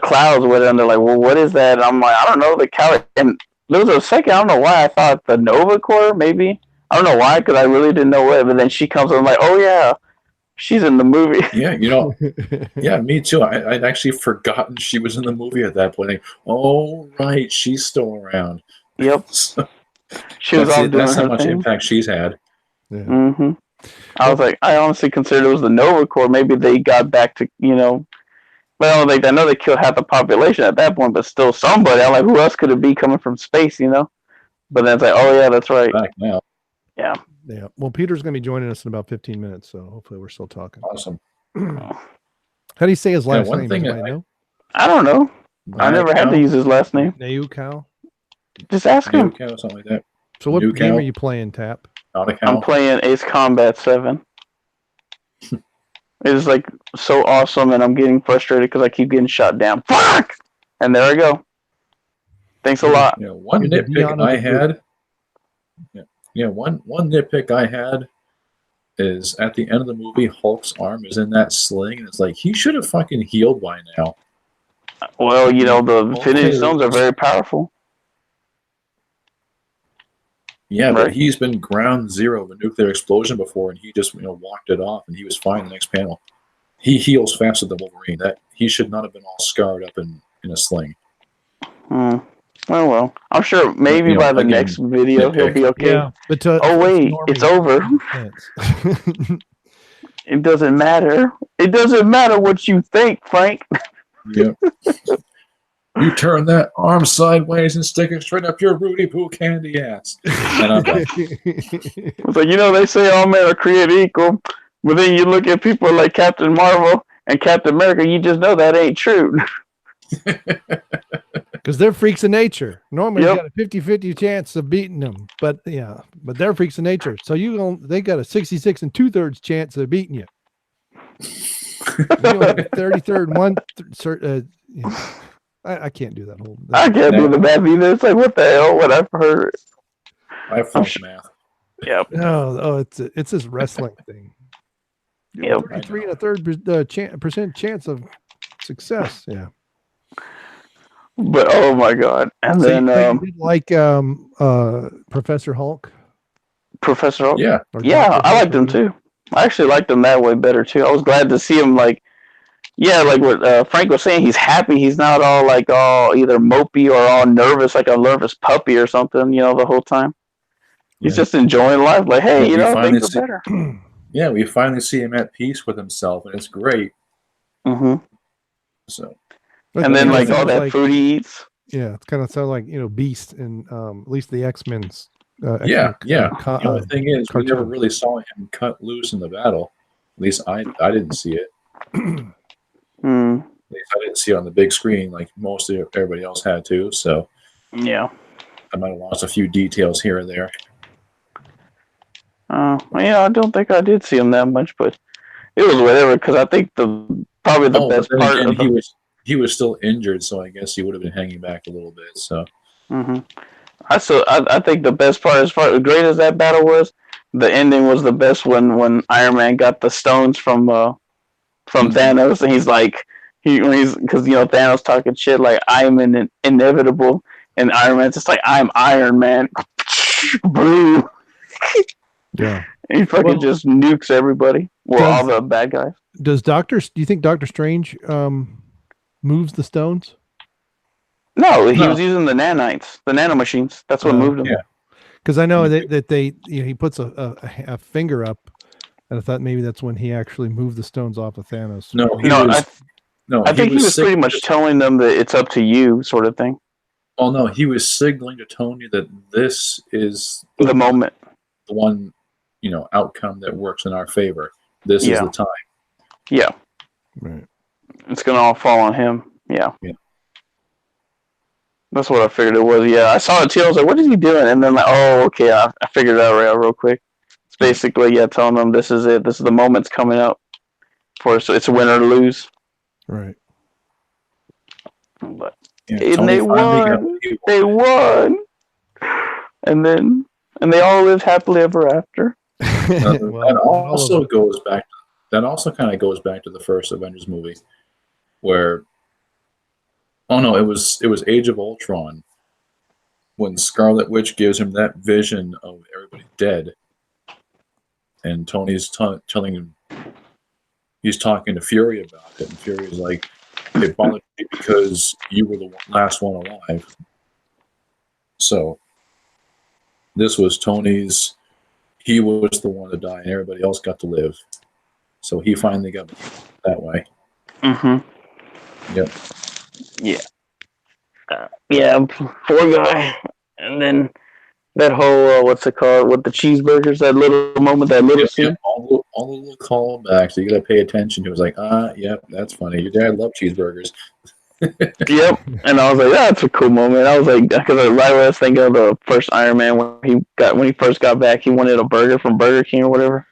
clouds with it, and they're like, "Well, what is that?" And I'm like, "I don't know." The cow, and there was a second, I don't know why I thought the Nova Corps, maybe. I don't know why, because I really didn't know what. But then she comes and I'm like, "Oh yeah, she's in the movie." Yeah, yeah, me too. I'd actually forgotten she was in the movie at that point. Like, oh right, she's still around. Yep. So, she was all doing that's how her much thing. impact she's had. Yeah. Mm-hmm. I was like, I honestly considered it was the Nova Corps. Maybe they got back to but I know they killed half the population at that point, but still somebody. I'm like, who else could it be coming from space? But then it's like, oh yeah, that's right. Back now. Yeah. Yeah. Well, Peter's going to be joining us in about 15 minutes, so hopefully we're still talking. Awesome. How do you say his last one name? thing Anybody know? I don't know. I never had to use his last name. Naiukow? Just ask him. Naiukow, something like that. So what game are you playing, Tap? I'm playing Ace Combat 7. It is so awesome, and I'm getting frustrated because I keep getting shot down. Fuck! And there I go. Thanks a lot. One nitpick I had. One nitpick I had is at the end of the movie, Hulk's arm is in that sling, and it's like he should have fucking healed by now. Well, the Infinity Stones are very powerful. Yeah, but he's been ground zero of a nuclear explosion before, and he just walked it off, and he was fine the next panel. He heals faster than Wolverine. That he should not have been all scarred up in a sling. Well, I'm sure maybe by the next video he'll be okay. Yeah, but wait, it's over. It doesn't matter. It doesn't matter what you think, Frank. Yep. You turn that arm sideways and stick it straight up your Rudy Poo candy ass. And I'm done. So they say all men are created equal, but then you look at people like Captain Marvel and Captain America, you just know that ain't true. Because they're freaks of nature. Normally, you got a 50-50 chance of beating them, but they're freaks of nature. So they got a 66 2/3 chance of beating you. You only get 33rd I can't do that whole. I can't do the math either. It's like, what the hell? What I've heard. I flunked math. Yep. Oh, it's this wrestling thing. Yep. 33 1/3 percent chance of success. Yeah. But oh my god! And then you did Professor Hulk. Professor Hulk. Yeah. Yeah, I liked him too. I actually liked him that way better too. I was glad to see him what Frank was saying. He's happy. He's not all either mopey or all nervous, like a nervous puppy or something. The whole time. He's just enjoying life. Like, hey, things are better. Yeah, we finally see him at peace with himself, and it's great. Mm-hmm. So. And then all that food he eats. Yeah, it's kind of sounds like Beast and at least the X-Men's Yeah. co- The only thing is, we never cartoon. really saw him cut loose in the battle. At least I didn't see it. Hmm. At least I didn't see it on the big screen like most of everybody else had to. So Yeah. I might have lost a few details here and there. Yeah, I don't think I did see him that much, but it was whatever. Because I think probably the But best then part again, of the. he was still injured, so I guess he would have been hanging back a little bit. So Hmm. I think the best part, as far as great as that battle was, the ending was the best when Iron Man got the stones from Thanos, and he's like he's because Thanos talking shit like I'm inevitable, and Iron Man's just like I'm Iron Man, boom. Yeah. And he fucking just nukes everybody. Well, all the bad guys. Do you think Doctor Strange moves the stones? No, he was using the nanites, the nanomachines. That's what moved him. yeah. Because I know that they he puts a finger up, and I thought maybe that's when he actually moved the stones off of Thanos. I think he was pretty much telling them that it's up to you, sort of thing. Oh no, he was signaling to Tony that this is the moment, the one outcome that works in our favor. This is the time. Yeah, right. It's gonna all fall on him. Yeah. Yeah. That's what I figured it was. Yeah, I saw it too. I was like, "What is he doing?" And then like, "Oh, okay." I figured it out real quick. It's basically telling them this is it. This is the moment's coming up for us. So it's win or lose. Right. But and they won. They won. And they all lived happily ever after. That also kind of goes back to the first Avengers movie, where it was Age of Ultron, when Scarlet Witch gives him that vision of everybody dead, and Tony's telling him, he's talking to Fury about it, and Fury's like, it bothered me because you were the last one alive. So this was Tony's. He was the one to die, and everybody else got to live. So he finally got that way. Mm-hmm. Yep. Yeah, poor guy. And then that whole what's it called with the cheeseburgers? That little moment, that little scene. All the little callbacks. You got to pay attention. He was like, yep, that's funny. Your dad loved cheeseburgers. Yep. And I was like, that's a cool moment. I was like, because right when I was thinking of the first Iron Man when he first got back, he wanted a burger from Burger King or whatever.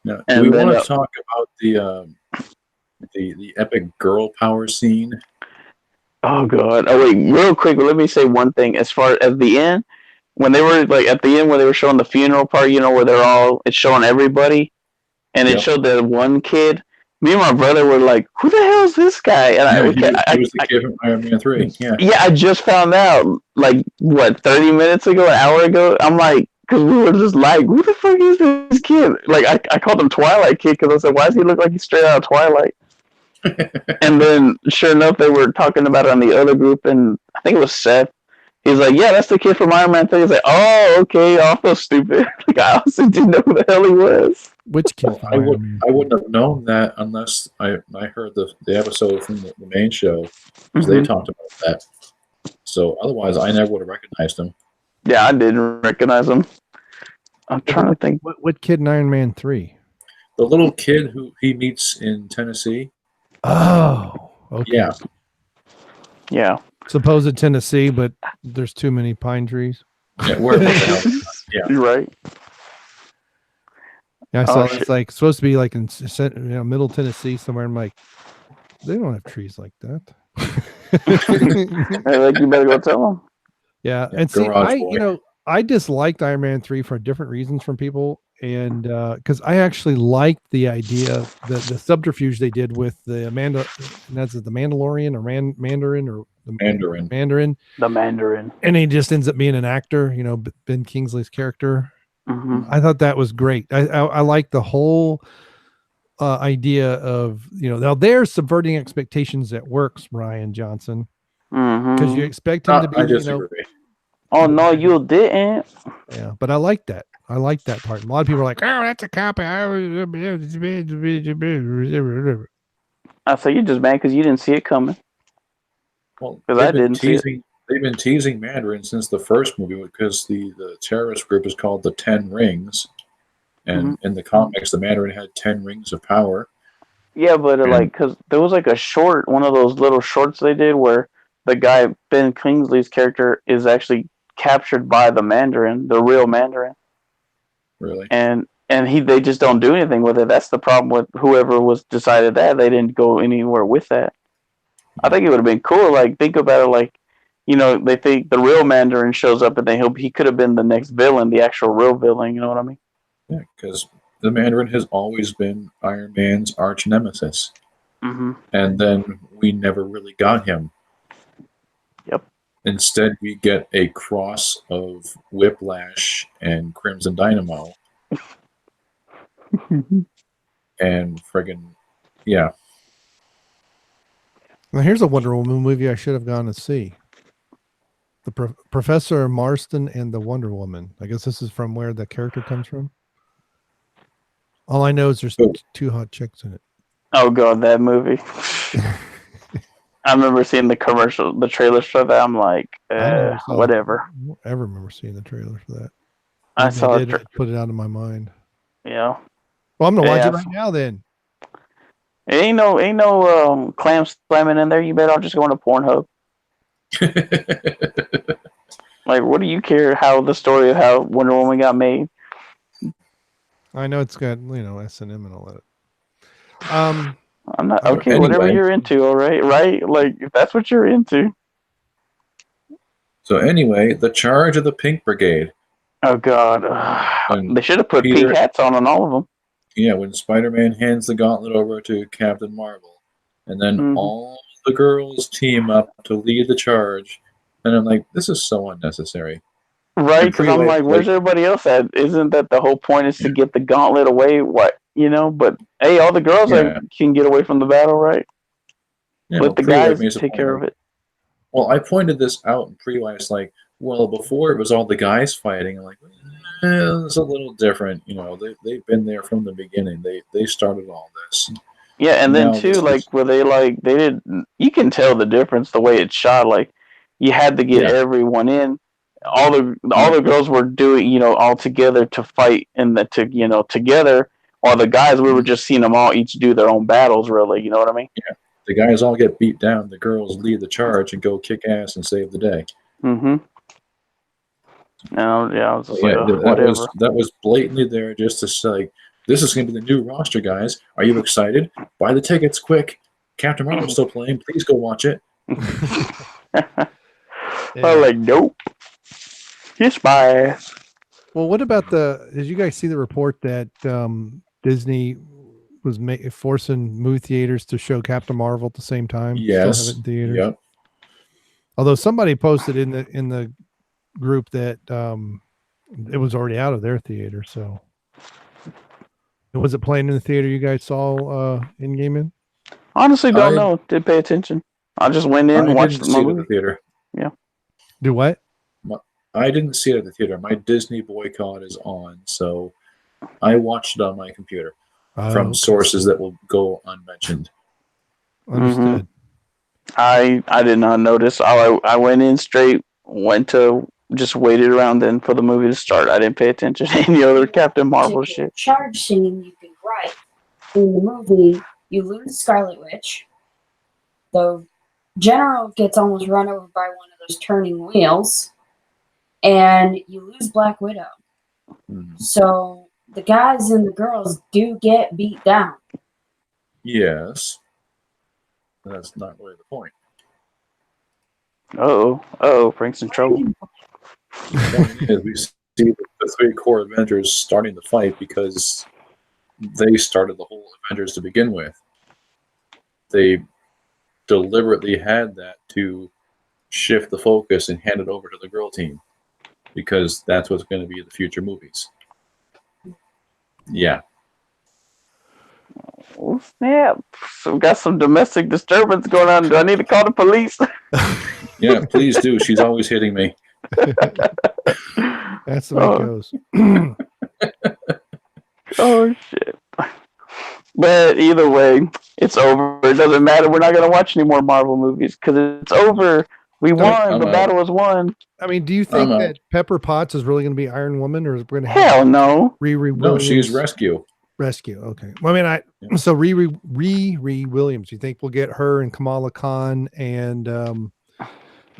Now, do we want to talk about the epic girl power scene? Oh god! Oh wait, real quick, let me say one thing. As far as the end, when they were at the end when they were showing the funeral part, where it's showing everybody, and it showed that one kid. Me and my brother were like, "Who the hell is this guy?" And he was the kid from Iron Man 3. Yeah. Yeah, I just found out 30 minutes ago, an hour ago. I'm like, because we were just like, "Who the fuck is this kid?" Like I called him Twilight Kid because I said, "Why does he look like he's straight out of Twilight?" And then, sure enough, they were talking about it on the other group, and I think it was Seth. He's like, "Yeah, that's the kid from Iron Man 3." He's like, "Oh, okay." I feel stupid. I honestly didn't know who the hell he was. Which kid? I wouldn't have known that unless I heard the episode from the main show, because they talked about that. So otherwise, I never would have recognized him. Yeah, I didn't recognize him. I'm trying to think. What kid in Iron Man 3? The little kid who he meets in Tennessee. Oh, okay. Yeah. Supposed Tennessee, but there's too many pine trees. Yeah, where the hell? Yeah, you're right. Yeah, I saw it's like supposed to be like in middle Tennessee somewhere. I'm like, they don't have trees like that. Hey, you better go tell them. Yeah, and see, I disliked Iron Man 3 for different reasons from people, and because I actually liked the idea, the subterfuge they did with the that's the Mandalorian or Mandarin or the Mandarin, and he just ends up being an actor. Ben Kingsley's character. I thought that was great. I like the whole idea of now they're subverting expectations that works, Ryan Johnson, because you expect him to be. I disagree. Oh no, you didn't. Yeah, but I like that. I like that part. A lot of people are like, "Oh, that's a copy." I say you're just mad because you didn't see it coming. Well, because I didn't see it. they've been teasing Mandarin since the first movie because the terrorist group is called the Ten Rings, and in the comics, the Mandarin had 10 rings of power. Yeah, but And because there was like a short, one of those little shorts they did where the guy Ben Kingsley's character is actually captured by the Mandarin, the real Mandarin, really, and they just don't do anything with it. That's the problem with whoever was decided that they didn't go anywhere with that. I think it would have been cool. Like think about it, like they think the real Mandarin shows up and they hope he could have been the next villain, the actual real villain. You know what I mean? yeah, because the Mandarin has always been Iron Man's arch nemesis, and then we never really got him. Yep. Instead, we get a cross of Whiplash and Crimson Dynamo, and friggin' yeah. Now here's a Wonder Woman movie I should have gone to see. The Professor Marston and the Wonder Woman. I guess this is from where the character comes from. All I know is there's two hot chicks in it. Oh god, that movie. I remember seeing the trailers for that. I'm like, whatever. I don't ever remember seeing the trailer for that. I saw it. Put it out of my mind. Yeah. Well, I'm gonna watch it right now then. Ain't no clams slamming in there. You bet I'll just go into Pornhub. Like, what do you care how the story of how Wonder Woman got made? I know it's got S&M and all that. I'm not okay. Anyway. Whatever you're into, all right, right? Like if that's what you're into. So anyway, the charge of the Pink Brigade. Oh God, they should have put pink hats on all of them. Yeah, when Spider-Man hands the gauntlet over to Captain Marvel, and then all the girls team up to lead the charge, and I'm like, this is so unnecessary. Right, because I'm like, where's everybody else at? Isn't that the whole point is to get the gauntlet away? What, but hey, all the girls can get away from the battle, right? Yeah, let the guys take care of it. Well, I pointed this out in pre-life, like, well, before it was all the guys fighting. I'm like, it's a little different. They've been there from the beginning. They started all this. Yeah, and then too, where they did. You can tell the difference the way it's shot. Like, you had to get everyone in. All the girls were doing, all together to fight and together. While the guys, we were just seeing them all each do their own battles. Really, you know what I mean? Yeah, the guys all get beat down. The girls lead the charge and go kick ass and save the day. No, I was just whatever. That was blatantly there just to say, this is going to be the new roster, guys. Are you excited? Buy the tickets quick. Captain Marvel's still playing. Please go watch it. I'm like, nope. Kiss my ass. Well, what about did you guys see the report that Disney was forcing movie theaters to show Captain Marvel at the same time? Yes. Still have it in theaters? Yep. Although somebody posted in the group that it was already out of their theater, so was it playing in the theater you guys saw Endgame in? Honestly, don't know. Didn't pay attention. I just went in and watched the movie. The theater. Yeah. Do what? I didn't see it at the theater. My Disney boycott is on, so I watched it on my computer from sources that will go unmentioned. Understood. I did not notice. I went in straight. Just waited around then for the movie to start. I didn't pay attention to any other Captain Marvel shit. Charge scene, you can write. In the movie, you lose Scarlet Witch. The general gets almost run over by one of those turning wheels. And you lose Black Widow. So the guys and the girls do get beat down. Yes. That's not really the point. Frank's in trouble. The point is, we see the three core Avengers starting the fight because they started the whole Avengers to begin with. They deliberately had that to shift the focus and hand it over to the girl team because that's what's going to be the future movies. Yeah. Oh, snap. So we got some domestic disturbance going on. Do I need to call the police? Yeah, please do. She's always hitting me. That's the way it goes. Oh, shit. But either way, it's over. It doesn't matter. We're not going to watch any more Marvel movies because it's over We won. I'm The out. battle was won. I mean, do you think I'm out. that Pepper Potts is really going to be Iron Woman, or is it going to have Hell no. Riri No, Williams? she's rescue. Rescue. Okay. Well, I mean, Yeah. so Riri Williams. You think we'll get her and Kamala Khan and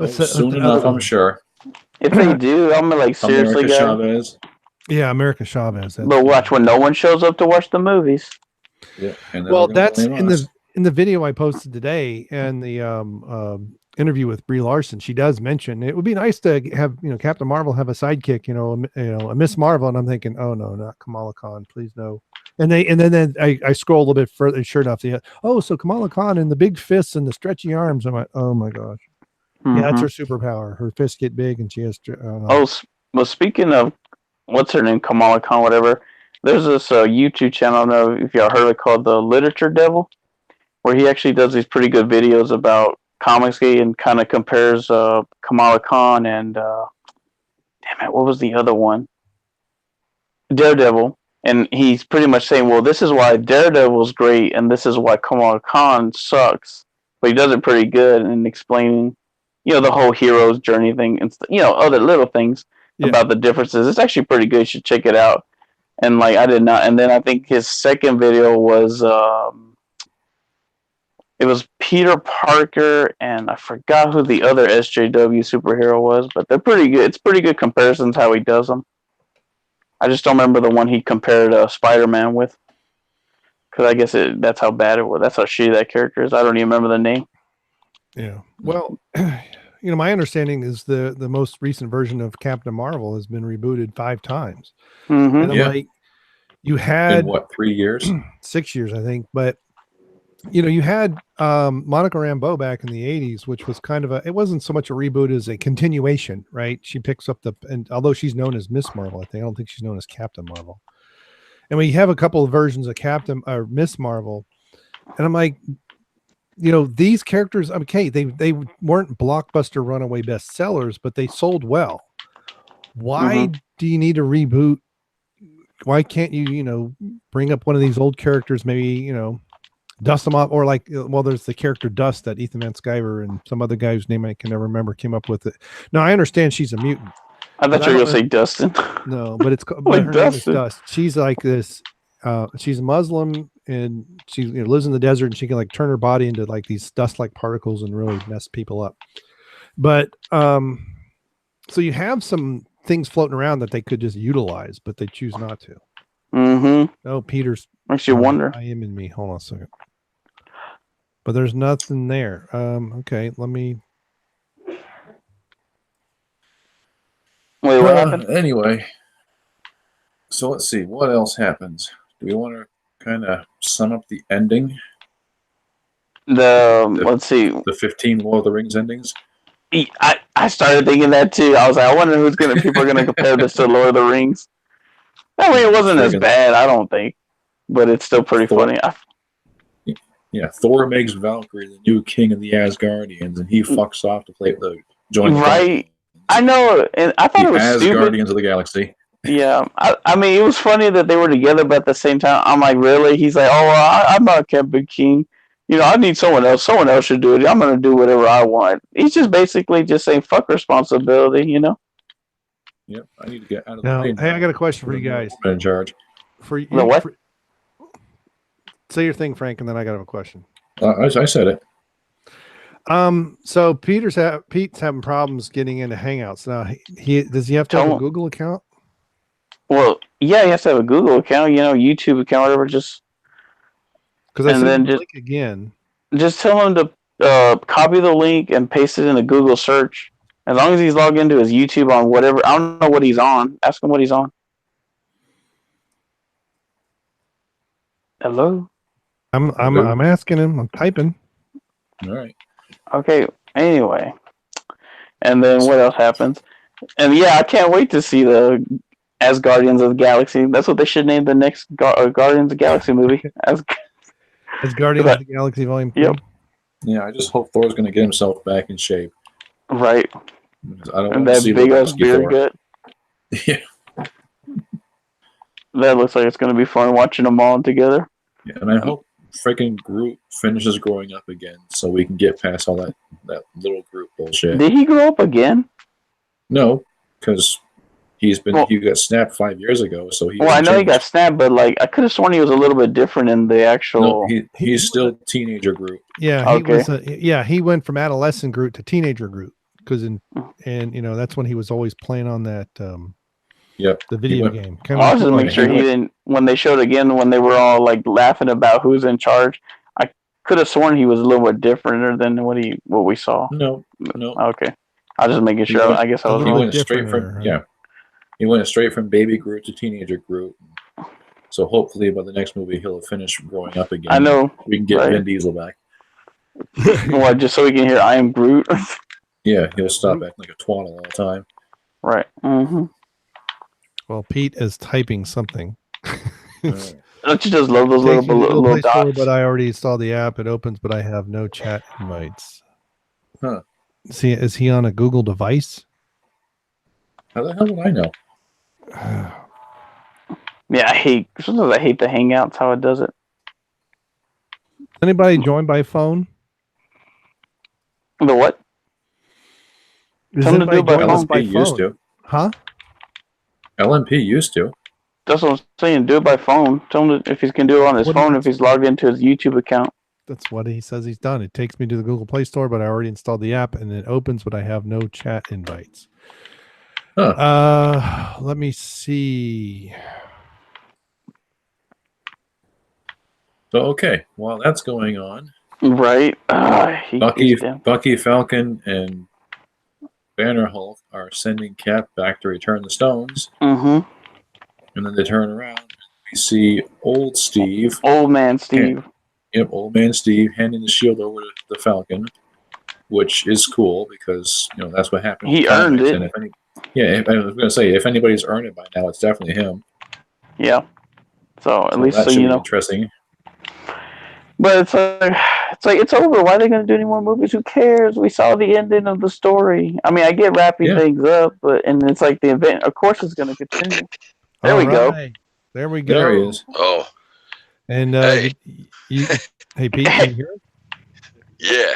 Soon enough, I'm sure. If they do, I'm like, seriously, America guys. Chavez. Yeah, America Chavez. But watch when no one shows up to watch the movies. Yeah, and then Well, we're gonna that's blame us. in the video I posted today and the interview with Brie Larson. She does mention it would be nice to have Captain Marvel have a sidekick, a Miss Marvel, and I'm thinking, oh no, not Kamala Khan, please no. And then I scroll a little bit further. Sure enough, so Kamala Khan and the big fists and the stretchy arms. I'm like, oh my gosh, yeah, that's her superpower. Her fists get big and she has. Well, speaking of what's her name, Kamala Khan, whatever. There's this YouTube channel, I don't know if y'all heard of it, called The Literature Devil, where he actually does these pretty good videos about comics and kind of compares Kamala Khan and damn it, what was the other one? Daredevil. And he's pretty much saying, well, this is why Daredevil's great and this is why Kamala Khan sucks. But he does it pretty good in explaining, the whole hero's journey thing and other little things about the differences. It's actually pretty good. You should check it out. And like I did not, and then I think his second video was it was Peter Parker, and I forgot who the other SJW superhero was, but they're pretty good. It's pretty good comparisons how he does them. I just don't remember the one he compared Spider-Man with, because I guess that's how bad it was. That's how shitty that character is. I don't even remember the name. Yeah. Well, my understanding is the most recent version of Captain Marvel has been rebooted 5 times. Mm-hmm. And I'm like, you had in what 3 years? 6 years, I think. But you had Monica Rambeau back in the 80s, which was kind of it wasn't so much a reboot as a continuation, right? She picks up and although she's known as Miss Marvel, I don't think she's known as Captain Marvel. And we have a couple of versions of Captain or Miss Marvel, and I'm like, these characters, okay, they weren't blockbuster runaway bestsellers, but they sold well. Why do you need a reboot? Why can't you, bring up one of these old characters, maybe, dust them off, or there's the character Dust that Ethan Van Sciver and some other guy whose name I can never remember came up with it. Now, I understand she's a mutant. I thought you were going to say Dustin. No, but it's like her Dustin. name is Dust. She's like this. She's Muslim and she lives in the desert, and she can turn her body into these dust-like particles and really mess people up. But so you have some things floating around that they could just utilize, but they choose not to. Mm-hmm. Oh, Peter's makes you wonder. I am in me. Hold on a second. But there's nothing there. Okay, let me. Wait, what happened? Anyway, so let's see what else happens. Do we want to kind of sum up the ending? Let's see. The 15 Lord of the Rings endings. I started thinking that too. I was like, I wonder people are gonna compare this to Lord of the Rings. That way, it wasn't as bad, I don't think, but it's still pretty funny. Yeah, Thor makes Valkyrie the new king of the Asgardians, and he fucks off to play the joint. Right, I know, and I thought it was stupid. Guardians of the Galaxy. Yeah, I mean, it was funny that they were together, but at the same time, I'm like, really? He's like, I'm not Captain King. I need someone else. Someone else should do it. I'm going to do whatever I want. He's just basically just saying, fuck responsibility, Yep, I need to get out of the way. Hey, I got a question for you guys. I'm in charge. For you, what? Say your thing, Frank, and then I got a question. I said it. So Pete's having problems getting into Hangouts now. Does he have to have a Google account? Well, yeah, he has to have a Google account, YouTube account, whatever. Just because then just link again. Just tell him to copy the link and paste it in the Google search. As long as he's logged into his YouTube on whatever, I don't know what he's on. Ask him what he's on. Hello. I'm asking him. I'm typing. All right. Okay. Anyway, and then what else happens? And yeah, I can't wait to see the Asgardians of the Galaxy. That's what they should name the next Guardians of the Galaxy movie. As Guardians of the Galaxy Volume 3. Yep. Yeah, I just hope Thor's going to get himself back in shape. Right. I don't and want to that see big ass beard gut. Yeah. That looks like it's going to be fun watching them all together. Yeah, and I hope freaking Groot finishes growing up again, so we can get past all that little Groot bullshit. Did he grow up again? No, because he got snapped 5 years ago, so he. Well, I know he got changed. snapped, but like I could have sworn he was a little bit different in the actual. No, he's still teenager Groot. Yeah, he went from adolescent Groot to teenager Groot and that's when he was always playing on that Yep. the video game. I was just making sure he didn't. When they showed again, when they were all like laughing about who's in charge, I could have sworn he was a little bit different than what we saw. No. Okay, I was just making sure. I guess I was He wrong. went straight from He went straight from baby Groot to teenager Groot. So hopefully by the next movie he'll have finished growing up again. I know. We can get Vin Diesel back. What? Just so we can hear "I am Groot." Yeah, he'll stop acting like a twat all the time. Right. Mm-hmm. Well, Pete is typing something. Don't you just love those little dots? But I already installed the app. It opens, but I have no chat invites. Huh. See, is he on a Google device? How the hell would I know? Yeah, sometimes I hate the Hangouts, how it does it. Anybody join by phone? The what? Is Something to do by phone. LMP used to. Huh? LMP used to. That's what I'm saying. Do it by phone. Tell him if he can do it on his phone, if he's logged into his YouTube account. That's what he says he's done. It takes me to the Google Play Store, but I already installed the app, and it opens, but I have no chat invites. Huh. Let me see. So okay, while that's going on, right? Bucky, Falcon, and Banner Hulk are sending Cap back to return the stones. Mm-hmm. And then they turn around and we see old Steve. Old man Steve. Old man Steve handing the shield over to the Falcon, which is cool because that's what happened. He earned it. And I was gonna say if anybody's earned it by now, it's definitely him. Yeah. So at least that should be interesting. But it's over. Why are they going to do any more movies? Who cares? We saw the ending of the story. I mean, I get wrapping things up, and it's like the event. Of course, it's going to continue. There we go. There we go. There he is. Oh. And hey, Pete, can you hear us? Yeah.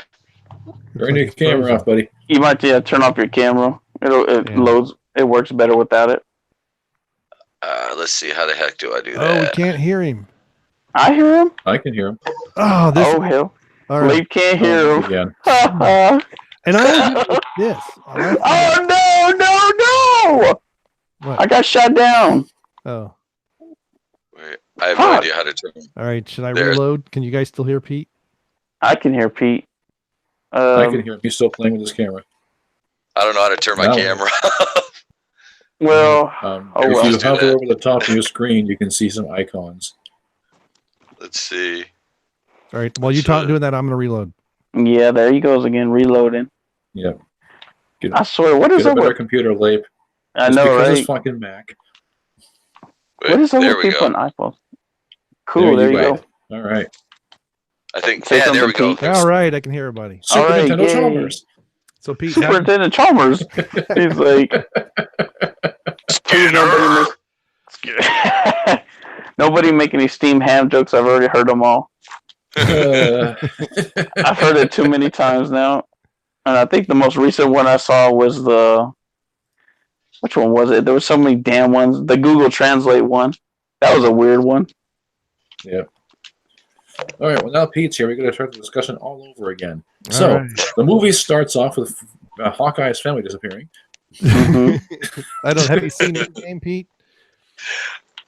Turn your camera off, buddy. You might turn off your camera. It loads. It works better without it. Let's see. How the heck do I do that? Oh, we can't hear him. I hear him. I can hear him. Oh, hell! All right. Lee can't hear him. Again. And I hear this. Oh no! What? I got shot down. Oh. Wait, I have no idea how to turn. All right, should I reload? Can you guys still hear Pete? I can hear Pete. I can hear him. He's still playing with his camera. I don't know how to turn my camera. Well, if you hover over the top of your screen, you can see some icons. Let's see. All right. While you're doing that, I'm going to reload. Yeah, there he goes again, reloading. Yep. I swear, what is up with our computer, Lape? I know, because right? It's fucking Mac. Wait, what is up with people on iPhones? Cool, there you go. All right. I think. Yeah, there we go. All right, I can hear everybody. Super Nintendo Chalmers. So Pete, Superintendent Chalmers. He's like, nobody make any steam ham jokes. I've already heard them all. I've heard it too many times now. And I think the most recent one I saw was which one was it? There were so many damn ones. The Google Translate one. That was a weird one. Yep. All right. Well, now Pete's here. We're going to start the discussion all over again. So the movie starts off with Hawkeye's family disappearing. Mm-hmm. I don't. Have you seen Endgame, Pete?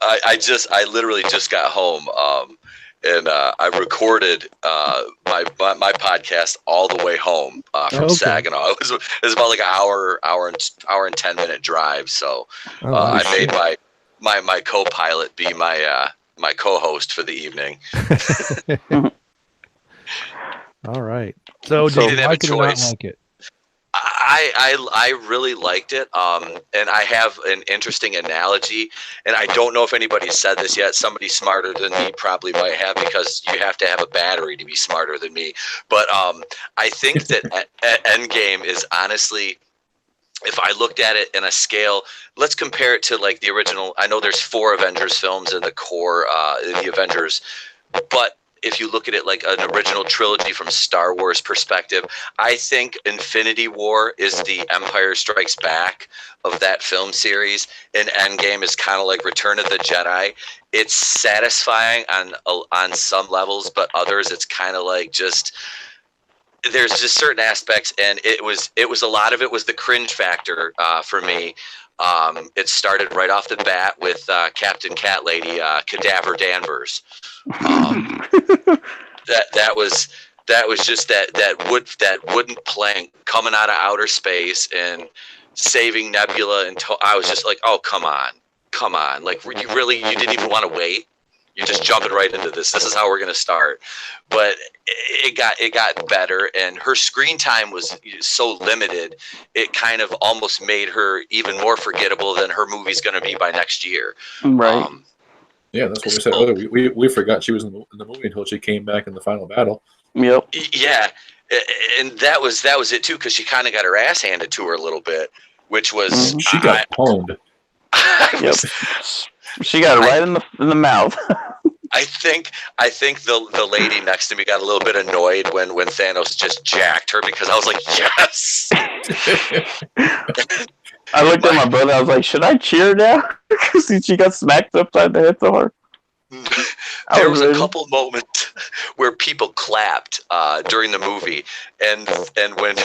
I literally just got home, and I recorded my podcast all the way home from Saginaw. It was about like an hour and 10-minute drive. So I made my co-pilot be my co-host for the evening. All right. So did you like it or not like it? I really liked it, and I have an interesting analogy, and I don't know if anybody's said this yet. Somebody smarter than me probably might have, because you have to have a battery to be smarter than me. But I think that Endgame is honestly, if I looked at it in a scale, let's compare it to like the original. I know there's 4 Avengers films in the core, in the Avengers, but if you look at it like an original trilogy from Star Wars perspective, I think Infinity War is the Empire Strikes Back of that film series, and Endgame is kind of like Return of the Jedi. It's satisfying on some levels, but others it's kind of like just there's just certain aspects, and it was a lot of it was the cringe factor for me. It started right off the bat with Captain Cat Lady, Cadaver Danvers. That was just that wooden plank coming out of outer space and saving Nebula, and I was just like, oh come on, like you didn't even want to wait. You're just jumping right into this. This is how we're going to start. But it got better, and her screen time was so limited. It kind of almost made her even more forgettable than her movie's going to be by next year. Right. Yeah, that's what we said earlier. We forgot she was in the movie until she came back in the final battle. Yep. Yeah, and that was it too, because she kind of got her ass handed to her a little bit, which was She got pwned. Yep. She got it right in the mouth. I think the lady next to me got a little bit annoyed when Thanos just jacked her, because I was like, yes. I looked at my brother. I was like, should I cheer now? Because she got smacked upside the head so hard. There was a couple moments where people clapped during the movie, and when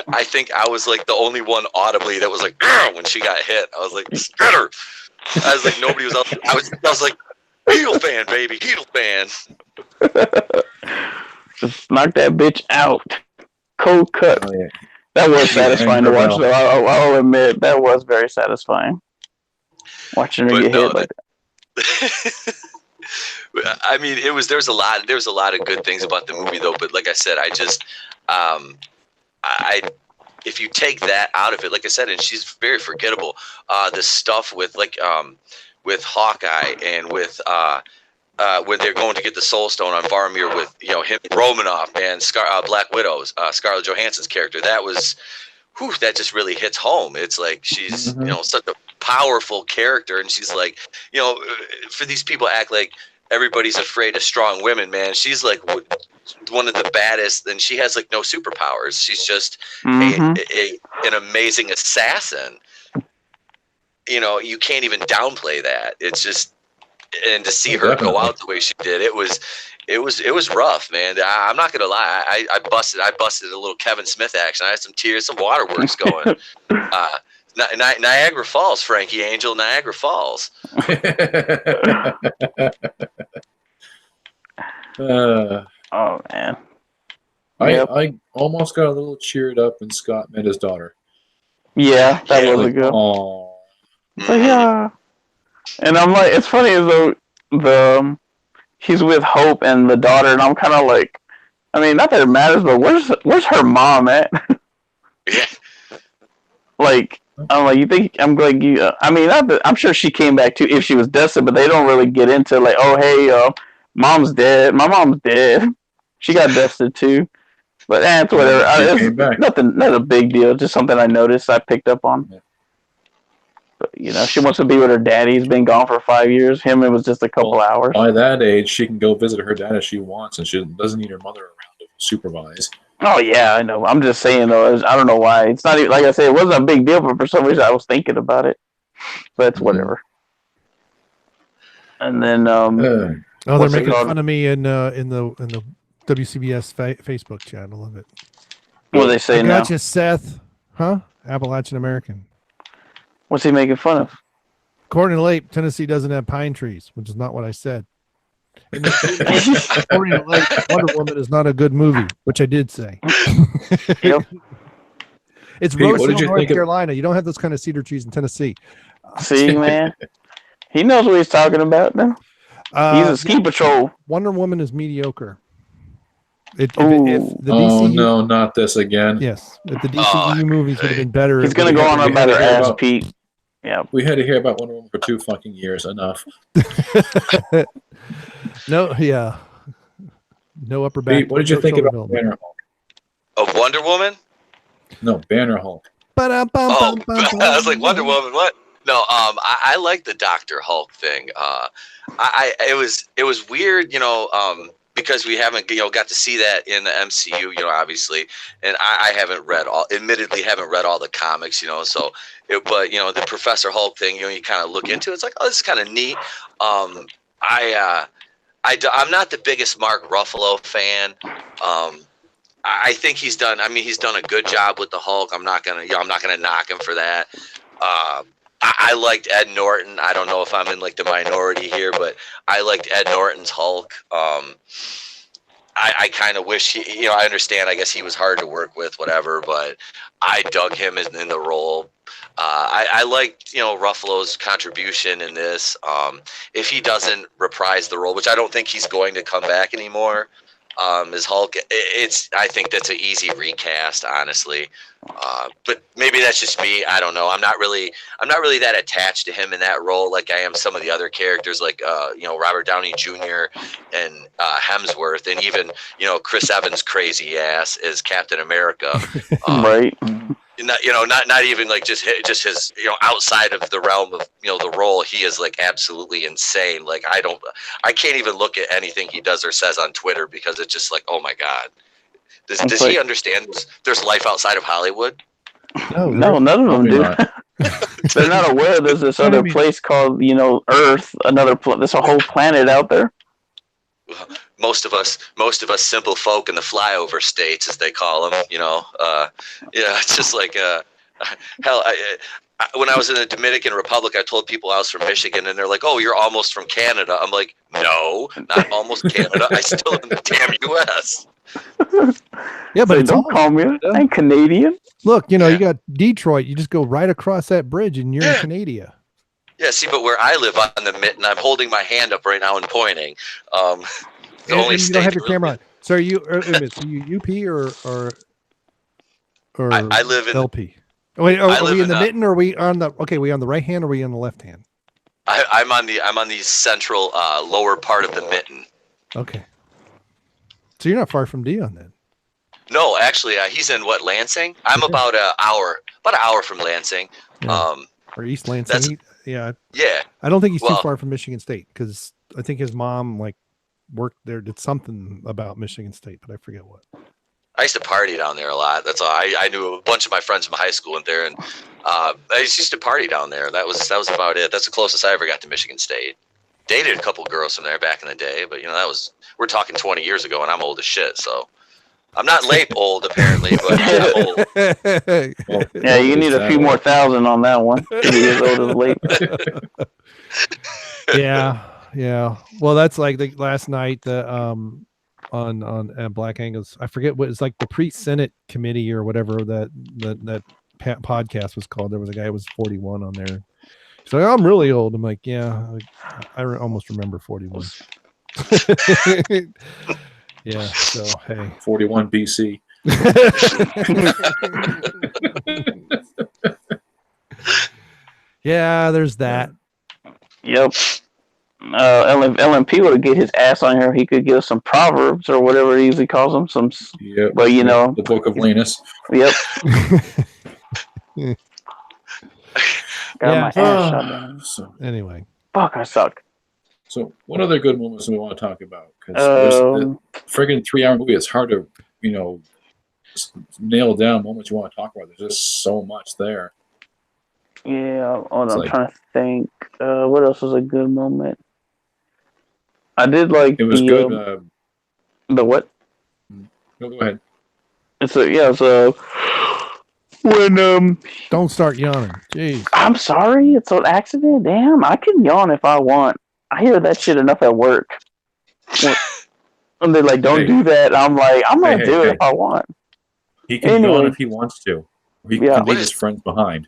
I think I was like the only one audibly that was like, when she got hit, I was like, get her. I was like, nobody was else. I was like, heel fan, baby, heel fan. Just knock that bitch out. Cold cut. Oh, yeah. That was satisfying to watch, though. I'll admit, that was very satisfying. Watching her get hit like that. I mean, there's a lot of good things about the movie, though. But like I said, if you take that out of it, like I said, and she's very forgettable. The stuff with with Hawkeye and with when they're going to get the Soul Stone on Varmir with him, Romanoff, and Black Widow's Scarlett Johansson's character. That was, that just really hits home. It's like she's such a powerful character, and she's like, for these people act like everybody's afraid of strong women, man. She's like one of the baddest, and she has like no superpowers. She's just an amazing assassin. You can't even downplay that. It's just, and to see her go out the way she did, it was rough, man. I'm not gonna lie. I busted a little Kevin Smith action. I had some tears, some waterworks going. Niagara Falls, Frankie Angel, Niagara Falls. Oh man. I almost got a little cheered up when Scott met his daughter. Yeah, that was a good. Aww. But yeah, and I'm like, it's funny as though he's with Hope and the daughter, and I'm kind of like, I mean, not that it matters, but where's her mom at? Yeah. Like, I'm like, you think I'm like you? I mean, not that, I'm sure she came back too if she was destined, but they don't really get into like, oh hey, mom's dead. My mom's dead. She got destined too. But it's whatever. It's not a big deal. Just something I noticed. I picked up on. Yeah. But, she wants to be with her daddy. He's been gone for 5 years. It was just a couple hours. By that age, she can go visit her dad if she wants, and she doesn't need her mother around to supervise. Oh yeah, I know. I'm just saying though. I don't know why. It's not even, like I said, it wasn't a big deal, but for some reason I was thinking about it. But it's whatever. And then they're making fun of me in the WCBS Facebook channel of it. What do they say now? Gotcha, Seth. Huh? Appalachian American. What's he making fun of? According to Lake, Tennessee doesn't have pine trees, which is not what I said. According to Lake, Wonder Woman is not a good movie, which I did say. Yep. It's Roseville, North Carolina. You don't have those kind of cedar trees in Tennessee. See, man. He knows what he's talking about now. He's a ski patrol. Wonder Woman is mediocre. If the DCU, no, not this again. Yes, if the DCU movies would have been better. He's going to go on about her ass, Pete. Yeah, we had to hear about Wonder Woman for 2 fucking years. Enough. No upper back. Pete, what did you think about Banner Hulk? Of Wonder Woman? No, Banner Hulk. I was like, Wonder Woman, what? No, I like the Dr. Hulk thing. It was weird, because we haven't, got to see that in the MCU, obviously, and I haven't read admittedly haven't read all the comics, so, but the Professor Hulk thing, you kind of look into it, it's like, oh, this is kind of neat. I'm not the biggest Mark Ruffalo fan. I think he's done a good job with the Hulk. I'm not gonna knock him for that. I liked Ed Norton. I don't know if I'm in like the minority here, but I liked Ed Norton's Hulk. I kind of wish I understand. I guess he was hard to work with, whatever, but I dug him in the role. I liked, Ruffalo's contribution in this. If he doesn't reprise the role, which I don't think he's going to come back anymore, as Hulk, I think that's an easy recast, honestly. But maybe that's just me. I don't know. I'm not really that attached to him in that role like I am some of the other characters, like Robert Downey Jr. and Hemsworth, and even Chris Evans' crazy ass as Captain America. Right. Not even like just his outside of the realm of the role, he is like absolutely insane. Like I can't even look at anything he does or says on Twitter because it's just like, oh my god, does he understand there's life outside of Hollywood? No, none of them do. They're not aware there's this other place called Earth, there's a whole planet out there. Most of us simple folk in the flyover states, as they call them, it's just like, hell, when I was in the Dominican Republic, I told people I was from Michigan, and they're like, oh, you're almost from Canada. I'm like, no, not almost Canada. I still in the damn U.S. Yeah, but don't call me. I'm Canadian. Look, you got Detroit. You just go right across that bridge, and you're in Canada. Yeah, see, but where I live on the mitten, I'm holding my hand up right now and pointing. The only and you don't have your camera on. So are you UP or I live in LP? Wait, are we in the mitten, or are we on the we on the right hand, or are we on the left hand? I'm on the central lower part of the mitten. Okay. So you're not far from Dion then. No, actually, he's in Lansing? I'm about an hour from Lansing. Yeah. Or East Lansing. Yeah. I don't think he's too far from Michigan State, because I think his mom worked there, did something about Michigan State, but I forget what. I used to party down there a lot. That's all. I knew a bunch of my friends from high school went there, and I used to party down there. That was about it. That's the closest I ever got to Michigan State. Dated a couple girls from there back in the day, but we're talking 20 years ago, and I'm old as shit. So I'm not late old apparently, but I'm old. Yeah, you need a few more thousand on that one. 2 years old is late. Yeah. Well, that's like the last night on Black Angles. I forget what it's like, the pre-Senate committee or whatever that podcast was called. There was a guy who was 41 on there. He's like, I'm really old. I'm like, yeah, I almost remember 41. Yeah. So hey, 41 BC. Yeah, there's that. Yep. LMP would get his ass on here. He could give us some proverbs or whatever he usually calls them. Yep. But the Book of Linus. Yep. Got my ass shot down. So anyway, fuck, I suck. So what other good moments do we want to talk about? Because there's a friggin' 3-hour movie. It's hard to nail down moments you want to talk about. There's just so much there. Yeah, I'm trying to think. What else was a good moment? I did like it was good. The what? No, go ahead. When don't start yawning. Jeez. I'm sorry, it's an accident. Damn, I can yawn if I want. I hear that shit enough at work. And they're like, don't do that. I'm like, I'm gonna do it if I want. He can yawn if he wants to. He can leave his friends behind.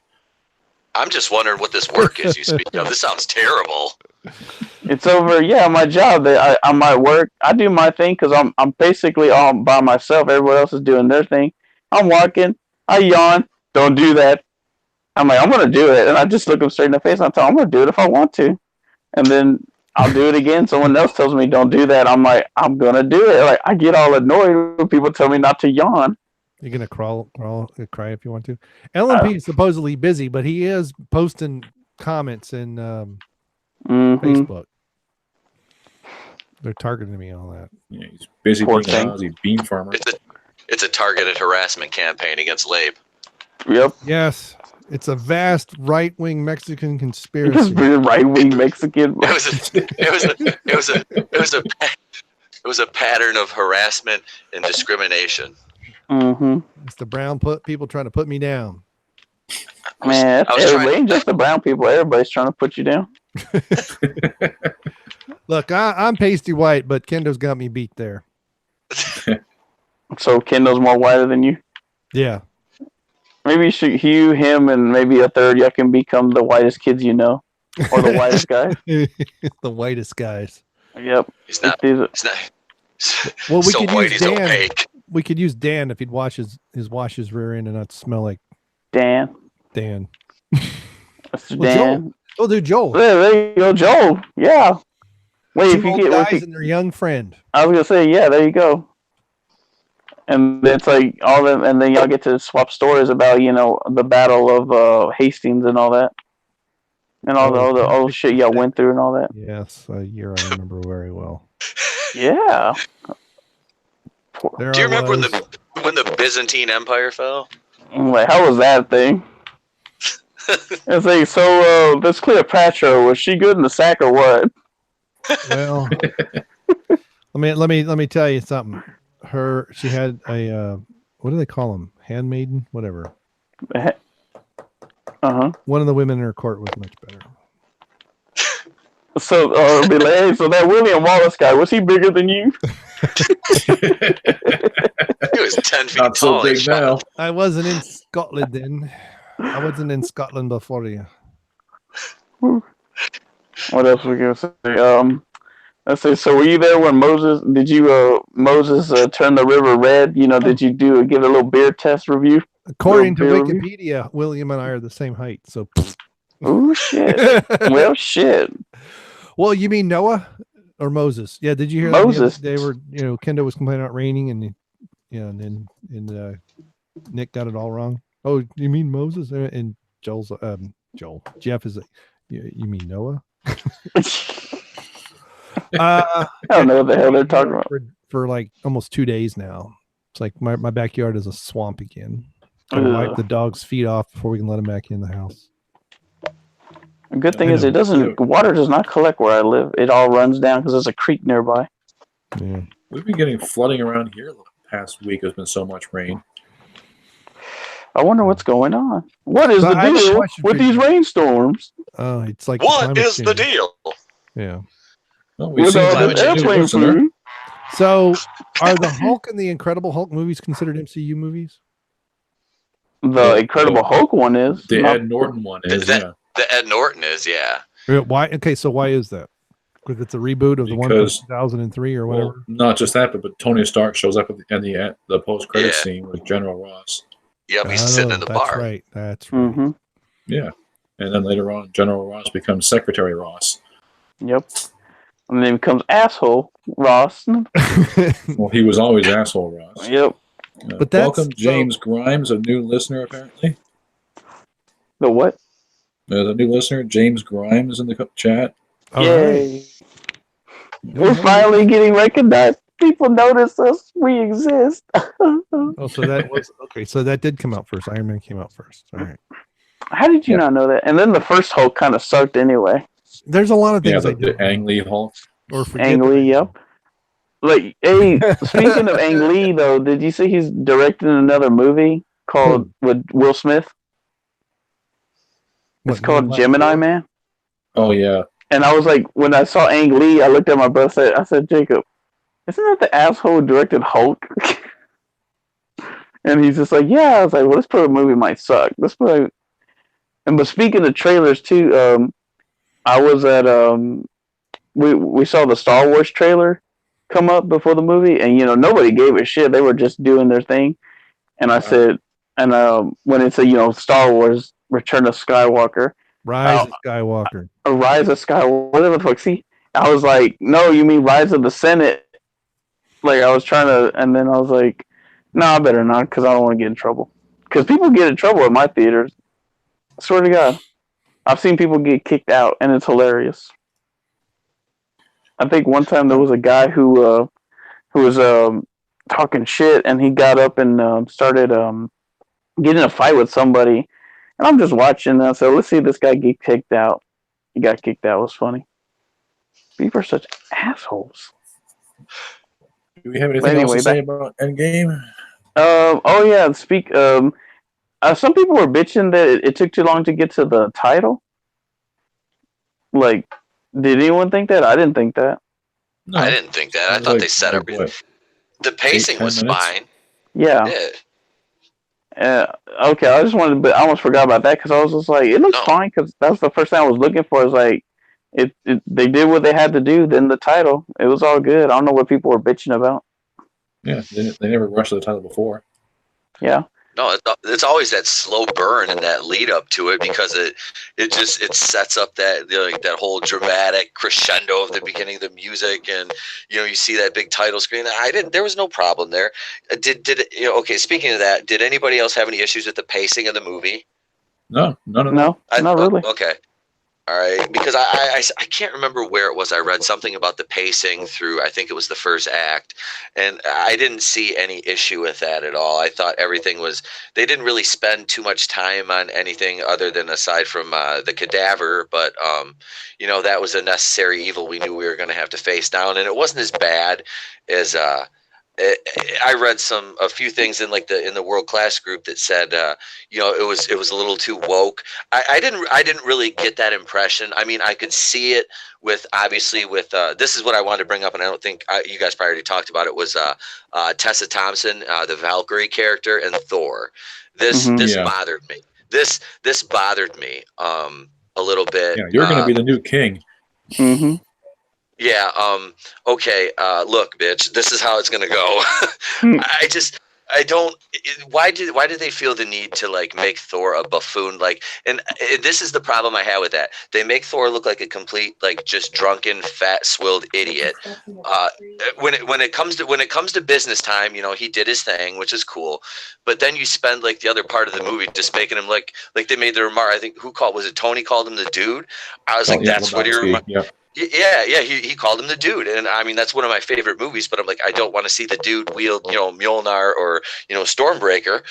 I'm just wondering what this work is you speak of. This sounds terrible. It's over. Yeah, my job. I might work. I do my thing because I'm basically all by myself. Everyone else is doing their thing. I'm walking. I yawn. Don't do that. I'm like, I'm gonna do it, and I just look them straight in the face. And I tell them, I'm gonna do it if I want to, and then I'll do it again. Someone else tells me don't do that. I'm like, I'm gonna do it. Like I get all annoyed when people tell me not to yawn. You're gonna cry if you want to. LMP is supposedly busy, but he is posting comments in Facebook. They're targeting me on that. Yeah, he's busy Poor being a thing. lousy bean farmer. It's a targeted harassment campaign against Labe. Yep. Yes, it's a vast right-wing Mexican Just conspiracy. be a right-wing Mexican. It was a pattern of harassment and discrimination. Mm-hmm. It's the brown people trying to put me down. Man, I was it ain't just the brown people. Everybody's trying to put you down. Look, I'm pasty white, but Kendo's got me beat there. So Kendall's more whiter than you. Yeah. Maybe you should him, and maybe a third. You can become the whitest kids you know, or the whitest guys. The whitest guys. Yep. He's not. These- He's not. Well, we so could white, use he's Dan. opaque. We could use Dan if he'd wash his rear end and not smell like Dan. Dan. That's Well, Dan. Oh, dude, Joel. There you go, Joel. Yeah. Wait, Two if you old get guys and their young friend. I was gonna say, yeah, there you go. And it's like all them, and then y'all get to swap stories about the battle of Hastings and all that, and all the old shit y'all went through and all that. Yes, a year I remember very well. Yeah. There Do you I remember was. when the Byzantine Empire fell? I'm like, how was that thing? It's like, so this Cleopatra, was she good in the sack or what? Well, let me tell you something. She had a what do they call them? Handmaiden, whatever. One of the women in her court was much better. So, be like, hey, so that William Wallace guy, was he bigger than you? He was 10 feet Not tall. so big now. I wasn't in Scotland then. I wasn't in Scotland before you. What else were we gonna say? Let's say, so were you there when Moses turn the river red? Did you give it a little beer test review? According to Little beer review? Wikipedia, William and I are the same height. So, Oh shit. Well, shit. well, you mean Noah or Moses? Yeah. Did you hear Moses? that the other day where Kendo was complaining about raining and and then Nick got it all wrong. Oh, you mean Moses? And Jeff is you mean Noah? I don't know what the hell they're talking about. For like almost 2 days now. It's like my backyard is a swamp again. Gotta wipe the dog's feet off before we can let him back in the house. The good thing is water does not collect where I live. It all runs down because there's a creek nearby. Yeah. We've been getting flooding around here the past week. There's been so much rain. I wonder what's going on. What is So the I have a deal question with for you. these rainstorms? Oh, it's like What is the deal? Yeah. Well, we've With seen all that this new airplane listener. food? So, are the Hulk and the Incredible Hulk movies considered MCU movies? The Incredible Hulk one is. The not- Ed Norton one is, yeah. The Ed Norton is, yeah. Why? Okay, so why is that? Because it's a reboot of the one from Because- 2003 or whatever. Well, not just that, but Tony Stark shows up at the post-credit Yeah. scene with General Ross. Yep, he's sitting in the that's bar. right. That's right. Mhm. Yeah. And then later on, General Ross becomes Secretary Ross. Yep. And then becomes asshole Ross. Well, he was always asshole Ross. Yep. But that's- welcome, James Grimes, a new listener, apparently. The what? There's a new listener, James Grimes, in the chat. All Yay. right. We're finally getting recognized. People notice us. We exist. Oh, so that was okay. So that did come out first. Iron Man came out first. All right. How did you Yeah. not know that? And then the first Hulk kind of sucked anyway. There's a lot of Yeah, things I the do. Ang Lee Hulk. Or forget. Ang Lee, yep. Like, hey, speaking of Ang Lee, though, did you see he's directing another movie called with Will Smith? It's called Gemini Man. Oh, yeah. And I was like, when I saw Ang Lee, I looked at my brother. I said, Jacob, isn't that the asshole who directed Hulk? And he's just like, yeah. I was like, well, this probably movie might suck. But speaking of trailers too, I was at we saw the Star Wars trailer come up before the movie, and nobody gave a shit. They were just doing their thing. And I said, when it said Star Wars Return of Skywalker, Rise of Skywalker. a Rise of Skywalker, whatever the fuck. See, I was like, no, you mean Rise of the Senate? Like I was trying to, and then I was like, no, I better not, because I don't want to get in trouble. Because people get in trouble at my theaters. I swear to God, I've seen people get kicked out, and it's hilarious. I think one time there was a guy who was talking shit, and he got up and started getting in a fight with somebody. And I'm just watching, and I said, let's see this guy get kicked out. He got kicked out. It was funny. People are such assholes. Do we have anything else to say about Endgame? Oh yeah. Some people were bitching that it took too long to get to the title. Like, did anyone think that? I didn't think that. No. I didn't think that. I thought they said everything. What? The pacing was fine. Yeah. Okay, I just wanted, but I almost forgot about that because I was just like, it looks fine because that was the first thing I was looking for. Is like, they did what they had to do. Then the title, it was all good. I don't know what people were bitching about. Yeah, they never rushed the title before. Yeah. No, it's always that slow burn and that lead up to it because it sets up that that whole dramatic crescendo of the beginning of the music, and you see that big title screen. There was no problem there. Okay, speaking of that, did anybody else have any issues with the pacing of the movie? No, not really. Okay. All right, because I can't remember where it was. I read something about the pacing through, I think it was the first act, and I didn't see any issue with that at all. I thought everything was, they didn't really spend too much time on anything other than aside from the cadaver, but, that was a necessary evil we knew we were going to have to face down, and it wasn't as bad as, I read a few things in the world class group that said it was a little too woke. I didn't really get that impression. I mean, I could see it with this is what I wanted to bring up, and I don't think you guys probably already talked about it, was Tessa Thompson, the Valkyrie character, and Thor. This bothered me. This bothered me a little bit. Yeah, you're going to be the new king. Mm-hmm. Yeah. Okay. Look, bitch. This is how it's gonna go. I don't. Why did they feel the need to make Thor a buffoon? And this is the problem I have with that. They make Thor look like a complete just drunken, fat, swilled idiot. When it comes to business time, he did his thing, which is cool. But then you spend the other part of the movie just making him like they made the remark. I think was it Tony called him the dude? I was that's what you're. Yeah, he called him the dude, and I mean that's one of my favorite movies. But I'm like, I don't want to see the dude wield, Mjolnir or Stormbreaker.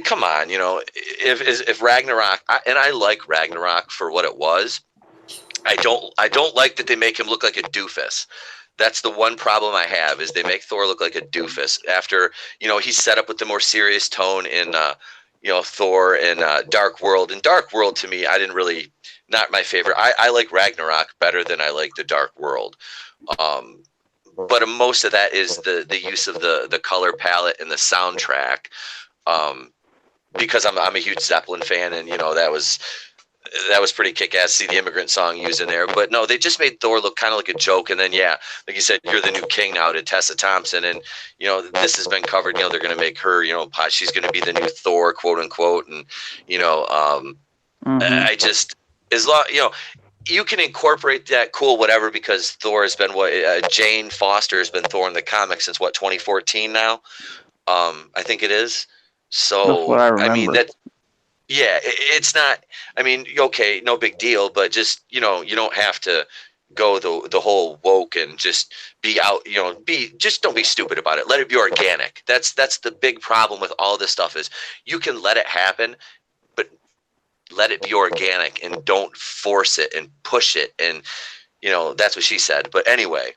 Come on, if Ragnarok, and I like Ragnarok for what it was. I don't like that they make him look like a doofus. That's the one problem I have, is they make Thor look like a doofus after he's set up with the more serious tone in Thor and Dark World. And Dark World to me, I didn't really. Not my favorite. I like Ragnarok better than I like the Dark World. But most of that is the use of the color palette and the soundtrack. Because I'm a huge Zeppelin fan, and that was pretty kick-ass. See the Immigrant Song used in there. But no, they just made Thor look kind of like a joke. And then like you said, you're the new king now to Tessa Thompson, and this has been covered. They're going to make her she's going to be the new Thor, quote unquote, and I just. As long you can incorporate that, cool, whatever, because Thor has been Jane Foster has been Thor in the comics since 2014 now. I think it is. So that's what I remember. I mean it's not. I mean, okay, no big deal, but just you don't have to go the whole woke and just be out. Just don't be stupid about it. Let it be organic. That's the big problem with all this stuff is you can let it happen. Let it be organic and don't force it and push it, and that's what she said. But anyway,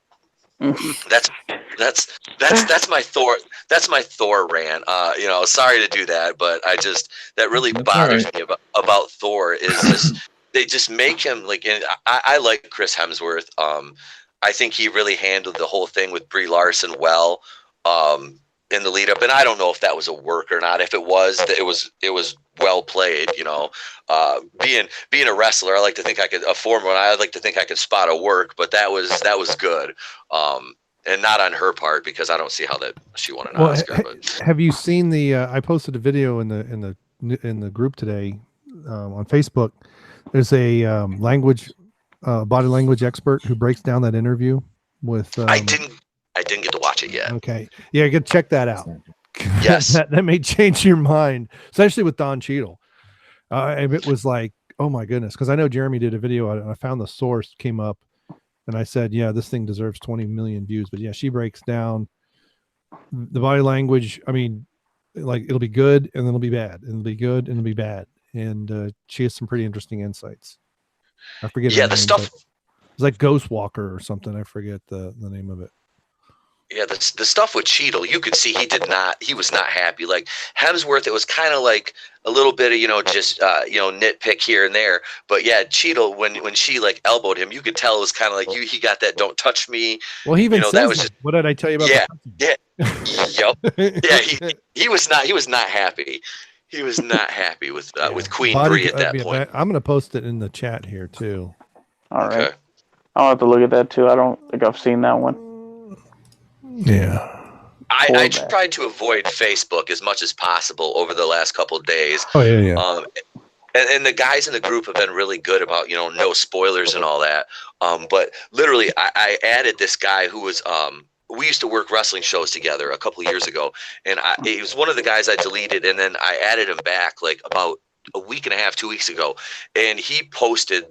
that's my Thor. That's my Thor rant. Sorry to do that, but that really bothers me about Thor is just they just make him and I like Chris Hemsworth. I think he really handled the whole thing with Brie Larson well. In the lead up, and I don't know if that was a work or not. If it was, it was well played. Being a wrestler, I like to think I like to think I could spot a work, but that was good. And not on her part, because I don't see how that she won an Oscar. But. Have you seen the? I posted a video in the group today on Facebook. There's a body language expert who breaks down that interview with. I didn't get to watch it yet. Okay. Yeah, go check that out. Yes. that may change your mind, especially with Don Cheadle. It was like, oh my goodness. Because I know Jeremy did a video and I found the source came up. And I said, yeah, this thing deserves 20 million views. But yeah, she breaks down the body language. I mean, like it'll be good and then it'll be bad, and it'll be good and it'll be bad. And she has some pretty interesting insights. I forget her Yeah, name, the stuff. but it's like Ghost Walker or something. I forget the name of it. Yeah, the stuff with Cheadle, you could see he was not happy. Like Hemsworth, it was kind of like a little bit of, just, nitpick here and there. But yeah, Cheadle, when she like elbowed him, you could tell it was kind of like he got that don't touch me. Well, he even says that was that. just, What did I tell you about? yeah, yep. Yeah, he was not happy. He was not happy with Queen Brie at that point. I'm going to post it in the chat here too. All right. Okay. I'll have to look at that too. I don't think I've seen that one. Yeah. I tried to avoid Facebook as much as possible over the last couple of days. Oh yeah. And the guys in the group have been really good about, no spoilers and all that. But literally, I added this guy who was, we used to work wrestling shows together a couple of years ago. And he was one of the guys I deleted. And then I added him back like about a week and a half, 2 weeks ago. And he posted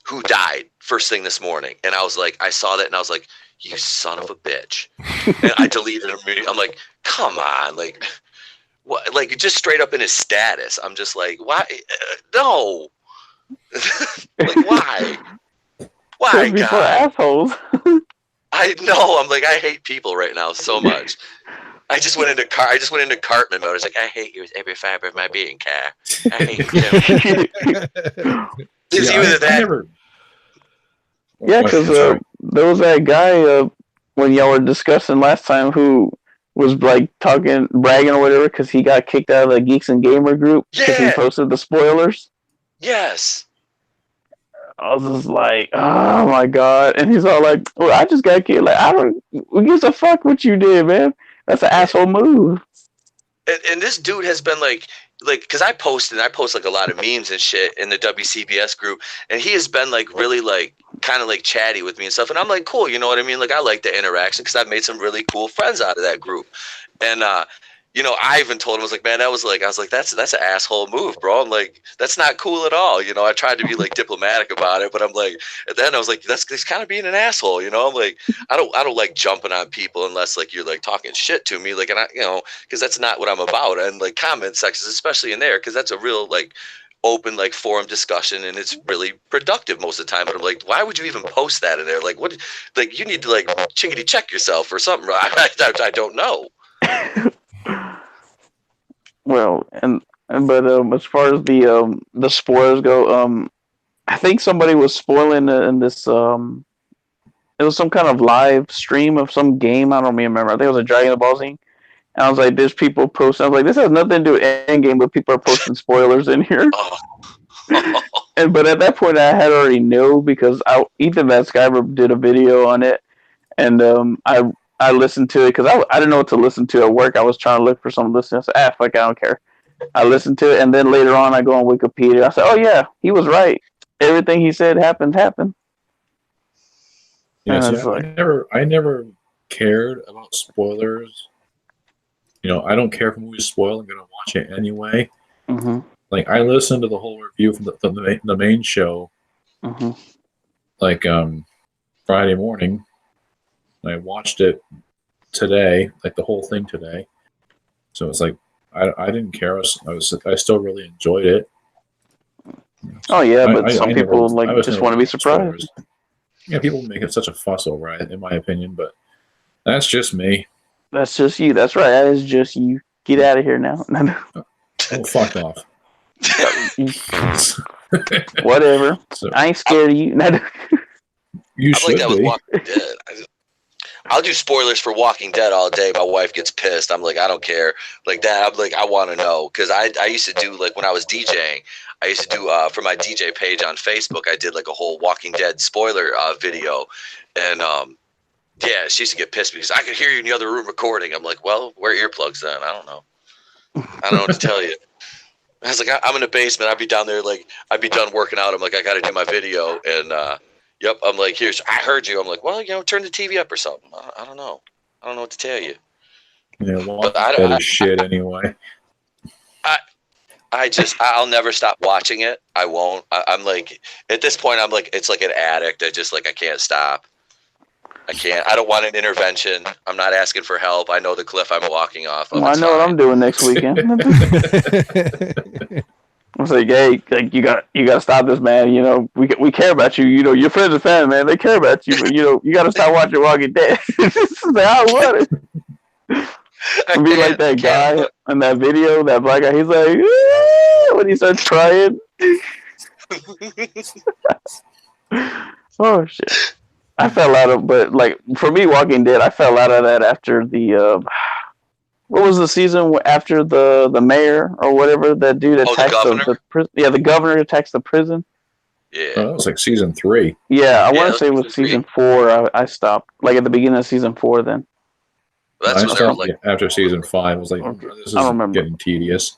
who died first thing this morning. And I was like, I saw that and I was like, you son of a bitch. And I deleted him immediately. I'm like, come on. Like, what? Like, just straight up in his status. I'm just like, why? No. Like, why? Why, People are God? assholes. I know. I'm like, I hate people right now so much. I just went into Cartman mode. I was like, I hate you with every fiber of my being, Car. I hate you. Yeah, because there was that guy when y'all were discussing last time who was like bragging or whatever because he got kicked out of the Geeks and Gamer group because he posted the spoilers. Yes. I was just like, oh my God. And he's all like, well, I just got kicked. Like, who gives a fuck what you did, man? That's an asshole move. And this dude has been like, because I post like a lot of memes and shit in the WCBS group, and he has been like really like kind of like chatty with me and stuff, and I'm like, cool, you know what I mean? Like I like the interaction because I've made some really cool friends out of that group, and I even told him, I was like, man, I was like, that's an asshole move, bro. I'm like, that's not cool at all. I tried to be like diplomatic about it, but I'm like, and then I was like, that's kind of being an asshole. I'm like, I don't like jumping on people unless like you're like talking shit to me, like, and because that's not what I'm about. And like comment sections, especially in there, because that's a real like open like forum discussion and it's really productive most of the time. But I'm like, why would you even post that in there? Like, what? Like, you need to like chickadee check yourself or something. I don't know. Well, but as far as the spoilers go, I think somebody was spoiling in this. It was some kind of live stream of some game. I don't remember. I think it was a Dragon Ball Z. And I was like, "There's people posting." I was like, "This has nothing to do with Endgame," but people are posting spoilers in here. But at that point, I had already knew because Ethan Van Skyver did a video on it, and I listened to it because I didn't know what to listen to at work. I was trying to look for something to listen to. I said, fuck, I don't care. I listened to it, and then later on, I go on Wikipedia. I said, oh, yeah, he was right. Everything he said happened. Yeah, I never cared about spoilers. I don't care if a movie's spoiled. I'm going to watch it anyway. Mm-hmm. Like, I listened to the whole review from the main show, like Friday morning. I watched it today, like the whole thing today. So it's like I didn't care. I still really enjoyed it. Oh yeah, but some people just want to be surprised. Yeah, people make it such a fuss over it, in my opinion, but that's just me. That's just you. That's right. That is just you. Get out of here now. Oh, fuck off. Whatever. So, I ain't scared of you. You should like that with be. Walking Dead. I'll do spoilers for Walking Dead all day. My wife gets pissed. I'm like, I don't care. Like that, I'm like, I want to know. Because I used to do, like, when I was DJing, I used to do, for my DJ page on Facebook, I did, like, a whole Walking Dead spoiler video. And, yeah, she used to get pissed because I could hear you in the other room recording. I'm like, well, wear earplugs then. I don't know. I don't know what to tell you. I was like, I'm in the basement. I'd be down there, like, I'd be done working out. I'm like, I got to do my video. And, yep, I'm like, I heard you. I'm like, well, turn the TV up or something. I don't know. I don't know what to tell you. Yeah, well, that is shit anyway. I'll never stop watching it. I won't. I'm like, at this point, I'm like, it's like an addict. I can't stop. I can't. I don't want an intervention. I'm not asking for help. I know the cliff I'm walking off of. Well, I It's know what fine. I'm doing next weekend. I'm like, hey, like you got to stop this, man. You know, we care about you. You know, your friends and family, man, they care about you. But you know, you got to stop watching Walking Dead. It's like, I want it. And be like that guy in that video, that black guy. He's like, when he starts crying. Oh shit! I fell out of, but like for me, Walking Dead, I fell out of that after the what was the season after the mayor or whatever, that dude attacks the prison. Yeah, the governor attacks the prison. Yeah, that was like season 3. Yeah, I want to say it was season 4. I stopped like at the beginning of season 4. Then that's I when they're stopped like, after season 5. I was like, this is getting tedious.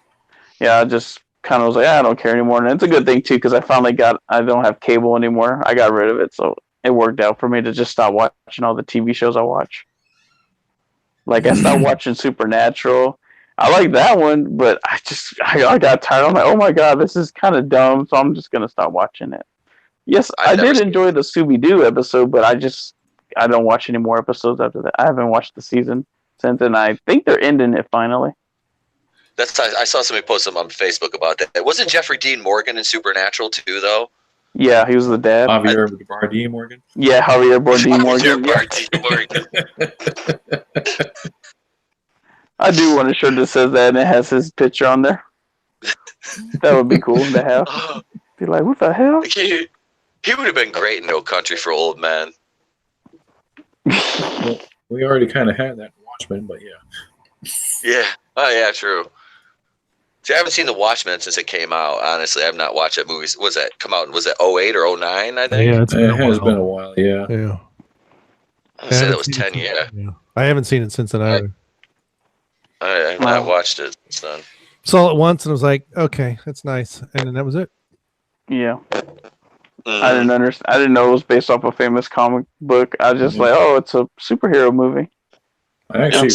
Yeah, I just kind of was like, I don't care anymore, and it's a good thing too because I don't have cable anymore. I got rid of it, so it worked out for me to just stop watching all the TV shows I watch. Like I stopped watching Supernatural. I like that one, but I got tired. I'm like, oh my god, this is kind of dumb, so I'm just gonna stop watching it. Yes, I did enjoy the Scooby-Doo episode, but I don't watch any more episodes after that. I haven't watched the season since, and I think they're ending it finally. I saw somebody post something on Facebook about that. Wasn't Jeffrey Dean Morgan in Supernatural too, though? Yeah, he was the dad. Javier Bardem Morgan. Yeah, Javier Bardem Morgan. I do want a shirt that says that and it has his picture on there. That would be cool to have. Be like, what the hell? He would have been great in No Country for Old Men. Well, we already kind of had that in Watchmen, but yeah. Yeah. Oh, yeah, true. See, I haven't seen The Watchmen since it came out. Honestly, I've not watched that movie. Was that come out? Was it 08 or 09, I think? Yeah, It has been a while, yeah. Yeah. I say that was 10 years. Yeah. I haven't seen it since then either. I have not watched it since then. Saw it once and was like, okay, that's nice. And then that was it. Yeah. I didn't understand. I didn't know it was based off a famous comic book. I was just like, oh, it's a superhero movie. I actually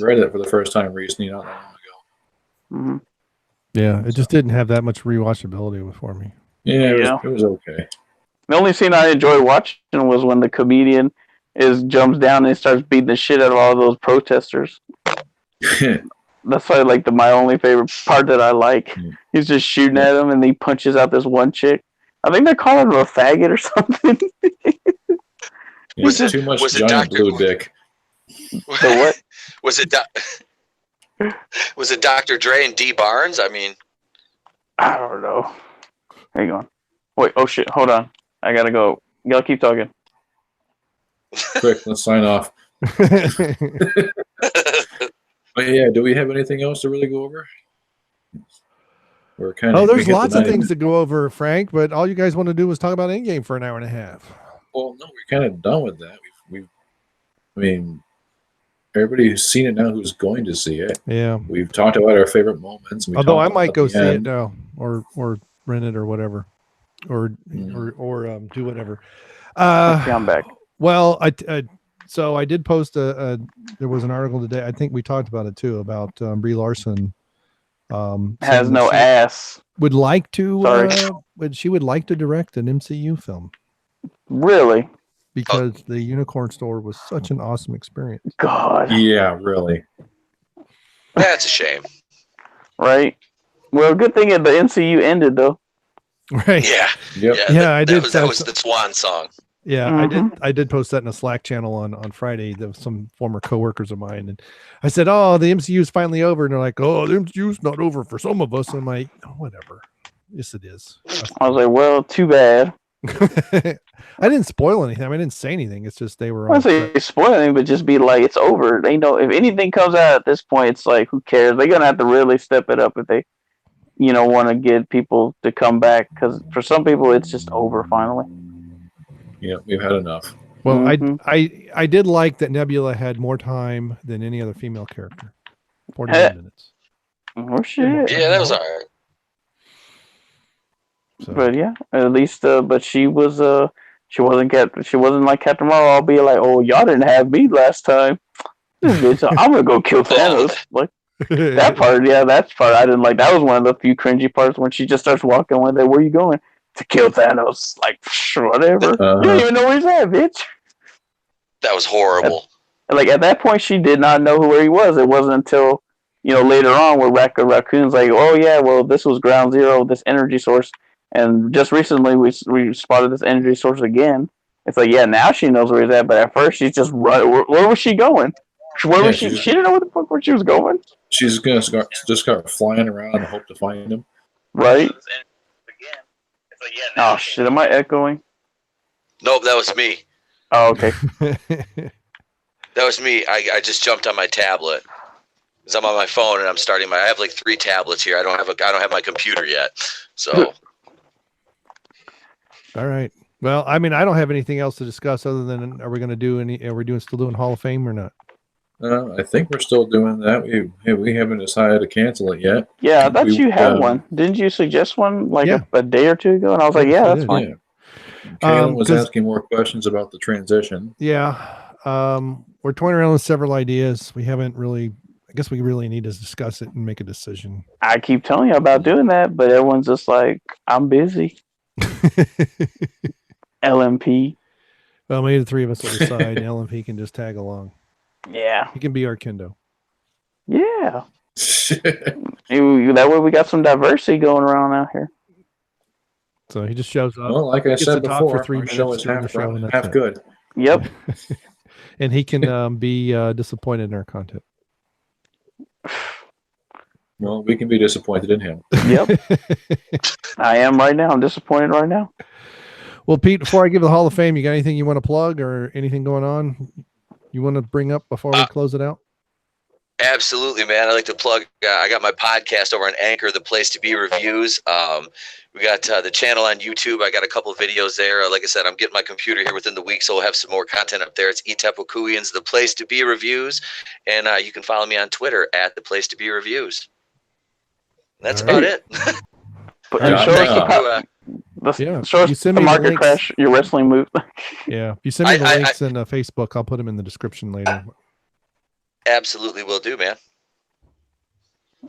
read it for the first time recently, not that long ago. Mm-hmm. Yeah, it just didn't have that much rewatchability for me. Yeah, it was okay. The only scene I enjoyed watching was when the comedian jumps down and starts beating the shit out of all those protesters. That's why my only favorite part that I like. He's just shooting at them and he punches out this one chick. I think they're calling him a faggot or something. Was it too much giant blue dick? So what? Was it Dr. Dre and D Barnes? I mean, I don't know. Hang on. Wait. Oh shit. Hold on. I gotta go. Y'all keep talking. Quick, let's sign off. But yeah, do we have anything else to really go over? We're kind of there's lots of things to go over, Frank, but all you guys want to do is talk about Endgame for an hour and a half. Well, no, we're kind of done with that. I mean, everybody who's seen it now who's going to see it. Yeah. We've talked about our favorite moments. Although I might go see it now or rent it or whatever. Or do whatever. Okay, I'm back. Well, so I did post there was an article today. I think we talked about it too, about Brie Larson. Has no ass. Would like to. Sorry. She would like to direct an MCU film. Really? Because the Unicorn Store was such an awesome experience. God. Yeah, really. That's a shame. Right. Well, good thing the MCU ended though. Right. Yeah. Yep. Yeah, I did. That was the swan song. Yeah, I did post that in a Slack channel on Friday. There was some former coworkers of mine, and I said, "Oh, the MCU is finally over," and they're like, "Oh, the MCU's not over for some of us." I'm like, oh, "Whatever." Yes, it is. I was like, "Well, too bad." I didn't spoil anything. I didn't say anything. It's just they were. I wouldn't say spoil anything, but just be like, "It's over." They know if anything comes out at this point, it's like, who cares? They're gonna have to really step it up if they, want to get people to come back. Because for some people, it's just over finally. Yeah, we've had enough. Well, I did like that Nebula had more time than any other female character. 49 minutes. Oh shit! Yeah, that was all right. So. But yeah, at least, but she wasn't like Captain Marvel. I'll be like, oh, y'all didn't have me last time. This bitch, I'm gonna go kill Thanos. Like that part, that part I didn't like. That was one of the few cringy parts when she just starts walking. Where are you going? To kill Thanos? Like whatever. You don't even know where he's at, bitch. That was horrible. Like at that point, she did not know where he was. It wasn't until later on where Raccoon's like, oh yeah, well this was Ground Zero, this energy source, and just recently we spotted this energy source again. It's like, yeah, now she knows where he's at, but at first she's just run. Where was she going? Where was she? She didn't know where she was going. She's gonna just start flying around and hope to find him. Right. Oh shit! Am I echoing? Nope, that was me. Oh, okay. That was me. I just jumped on my tablet. Because I'm on my phone and I have like 3 tablets here. I don't have my computer yet. So. All right. Well, I mean, I don't have anything else to discuss other than are we still doing Hall of Fame or not? I think we're still doing that. We haven't decided to cancel it yet. Yeah, I thought you had one. Didn't you suggest one a day or two ago? And I was like, yeah, that's fine. Yeah. Kayla was asking more questions about the transition. Yeah. We're toying around with several ideas. We haven't really, I guess we really need to discuss it and make a decision. I keep telling you about doing that, but everyone's just like, I'm busy. LMP. Well, maybe the 3 of us will decide. And LMP can just tag along. Yeah. He can be our Kendo. Yeah. That way we got some diversity going around out here. So he just shows up. Well, like I said before, for 3 our show minutes is during half good. Yep. And he can be disappointed in our content. Well, we can be disappointed in him. Yep. I am right now. I'm disappointed right now. Well, Pete, before I give the Hall of Fame, you got anything you want to plug or anything going on you want to bring up before we close it out? Absolutely, man. I'd like to plug. I got my podcast over on Anchor, The Place to Be Reviews. We got the channel on YouTube. I got a couple of videos there. Like I said, I'm getting my computer here within the week, so we'll have some more content up there. It's Itepukuian's The Place to Be Reviews, and you can follow me on Twitter at The Place to Be Reviews. That's about it. And show us the Market Crash, your wrestling move. Yeah, if you send me the links in Facebook, I'll put them in the description later. Absolutely will do, man.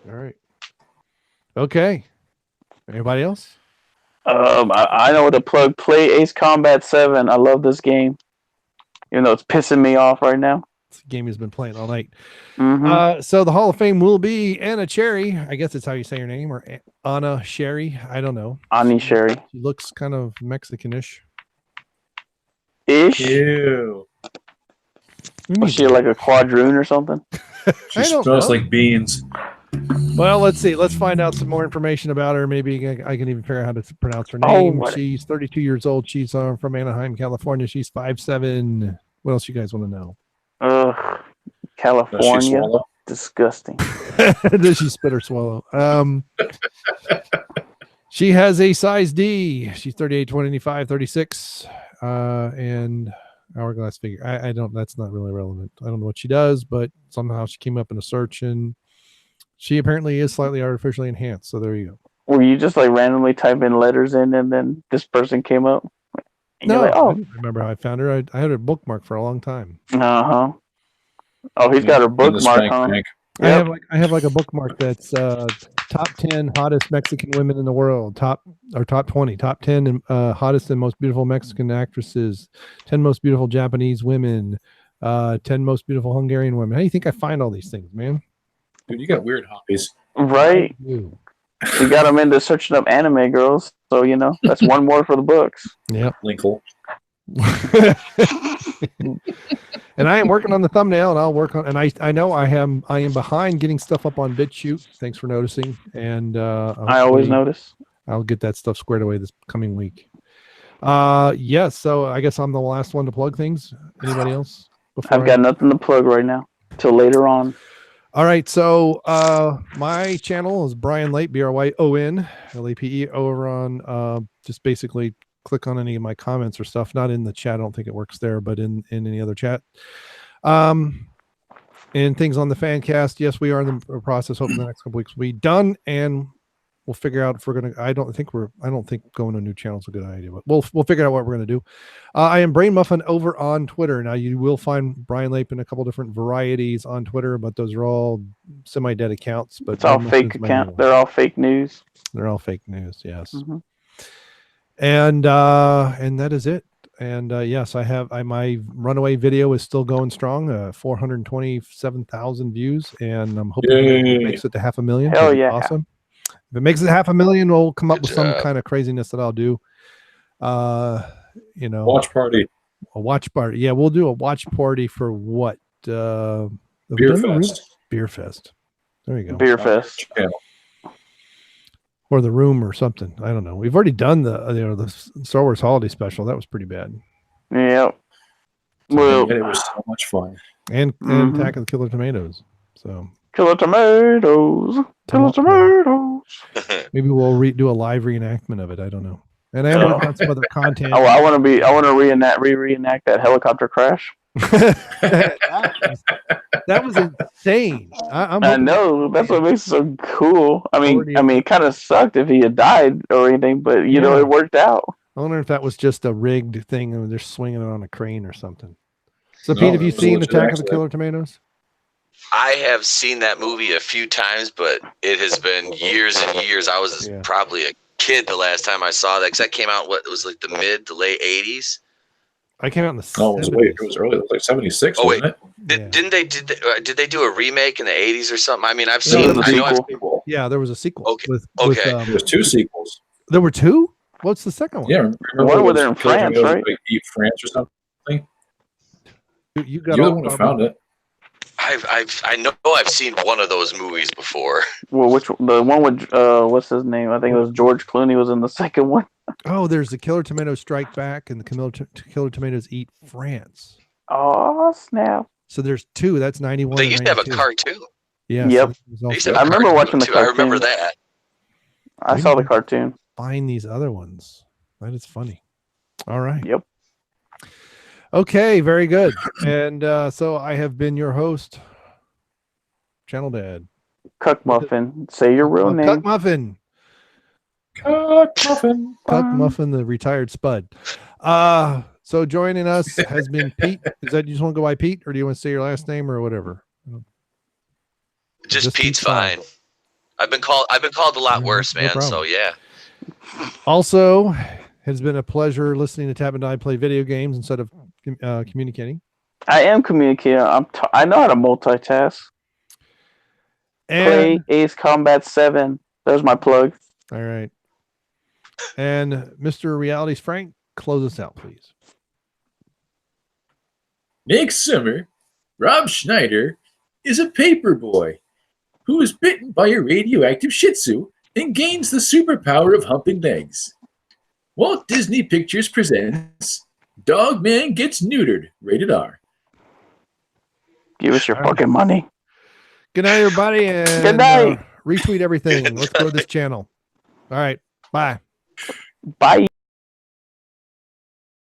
All right. Okay. Anybody else? I know what to plug. Play Ace Combat 7. I love this game. Even though it's pissing me off right now. It's a game he's been playing all night. Mm-hmm. So the Hall of Fame will be Anna Cheri. I guess that's how you say her name, or Anna Cheri. I don't know. Ani Cheri. She looks kind of Mexican-ish. Ew. Was she like a quadroon or something? She smells like beans. Well, let's see. Let's find out some more information about her. Maybe I can even figure out how to pronounce her name. She's 32 years old. She's from Anaheim, California. She's 5'7". What else you guys want to know? Ugh, California. Disgusting. Does she spit or swallow? She has a size D. She's 38, 25, 36. And hourglass figure. I don't, that's not really relevant. I don't know what she does, but somehow she came up in a search and she apparently is slightly artificially enhanced. So there you go. Were you just like randomly typing letters in and then this person came up? No, like, I didn't remember how I found her. I had her bookmark for a long time. Uh-huh. Oh, he's got her bookmark, huh? Yep. I have like a bookmark that's top 10 hottest Mexican women in the world, top 20, top 10 hottest and most beautiful Mexican actresses, 10 most beautiful Japanese women, 10 most beautiful Hungarian women. How do you think I find all these things, man? Dude, you got weird hobbies. Right. You got them into searching up anime girls, so that's one more for the books. Yep. Linkle. And I am working on the thumbnail, and I'll work on. And I know I am behind getting stuff up on BitChute. Thanks for noticing. And I always notice. I'll get that stuff squared away this coming week. Yes. So I guess I'm the last one to plug things. Anybody else? I've got nothing to plug right now till later on. All right. So my channel is Brian Late, BRYON LAPE, over on just basically click on any of my comments or stuff, not in the chat. I don't think it works there, but in any other chat. And things on the Fan Cast. Yes, we are in the process. Hopefully the next couple weeks we'll be done, and we'll figure out if we're going to, I don't think going to a new channel is a good idea, but we'll figure out what we're going to do. I am Brain Muffin over on Twitter. Now you will find Brian Lape in a couple different varieties on Twitter, but those are all semi-dead accounts, but it's all fake account. They're all fake news. They're all fake news. Yes. Mm-hmm. And that is it. And yes, I have. My runaway video is still going strong. 427,000 views, and I'm hoping Yay. it makes it to 500,000. Hell That'd be yeah. awesome. If it makes it 500,000, we'll come up Good with some job. kind of craziness that I'll do. You know, Watch party. a watch party. Yeah, we'll do a watch party for what? Have we Beer done the room? fest. Beer fest. There you go. Beer fest. Channel. Or the room or something. I don't know. We've already done the Star Wars holiday special. That was pretty bad. Yep. Well, And it was so much fun. And Mhm. Attack of the Killer Tomatoes. So killer tomatoes. Killer tomatoes. maybe we'll do a live reenactment of it. I don't know. And I am Oh. working on some other content. Oh, I want to reenact that helicopter crash. that was insane. I'm I hoping- know that's what makes it so cool. Already- It kind of sucked if he had died or anything, but you know Yeah. it worked out. I wonder if that was just a rigged thing and they're swinging it on a crane or something. So, No, Pete, have it you was a seen legit Attack of the accident. Killer Tomatoes? I have seen that movie a few times, but it has been years and years. I was Yeah. probably a kid the last time I saw that, because that came out, it was like the mid to late 80s. I came out in the No, it was 70s. it was early. It was like 76, Oh, wasn't it? Did they do a remake in the 80s or something? I mean, I've No, seen. it was I a know I've, Sequel. Yeah, there was a sequel. Okay, With, okay. With, There was 2 sequels. there were 2? What's the second one? Yeah, remember One it where was they're in Killer France, Tomatoes, right? like, eat France or something? You got You're the all one who problem. found it. I know I've seen one of those movies before. Well, the one with what's his name? I think it was George Clooney was in the second one. Oh, there's the Killer Tomatoes Strike Back and the Killer Tomatoes Eat France. Oh snap! So there's 2. That's 91. They and used to have a 92. cartoon. Yeah. Yep. So there's They used also- to have a I remember cartoon, watching the too. I remember cartoon. that. I saw the cartoon. find these other ones. That is funny. All right. Yep. Okay, very good. And so I have been your host, Channel Dad. Cuck Muffin. Say your real name. Cuck Muffin. Cut muffin. Cuck Muffin, the retired spud. So joining us has been Pete. Is that you just want to go by Pete, or do you want to say your last name or whatever? Just Pete's fine. I've been called a lot worse, No man. problem. So yeah. Also, it's been a pleasure listening to Tab and I play video games instead of communicating. I am communicating. I know how to multitask. And Play Ace Combat 7. There's my plug. all right. And Mr. Realities Frank, close us out, please. Next summer, Rob Schneider is a paper boy who is bitten by a radioactive Shih Tzu and gains the superpower of humping legs. Walt Disney Pictures presents Dog Man Gets Neutered, rated R. Give us your fucking money. Good night, everybody. And Good night. retweet everything. Let's grow this channel. All right. Bye. Bye.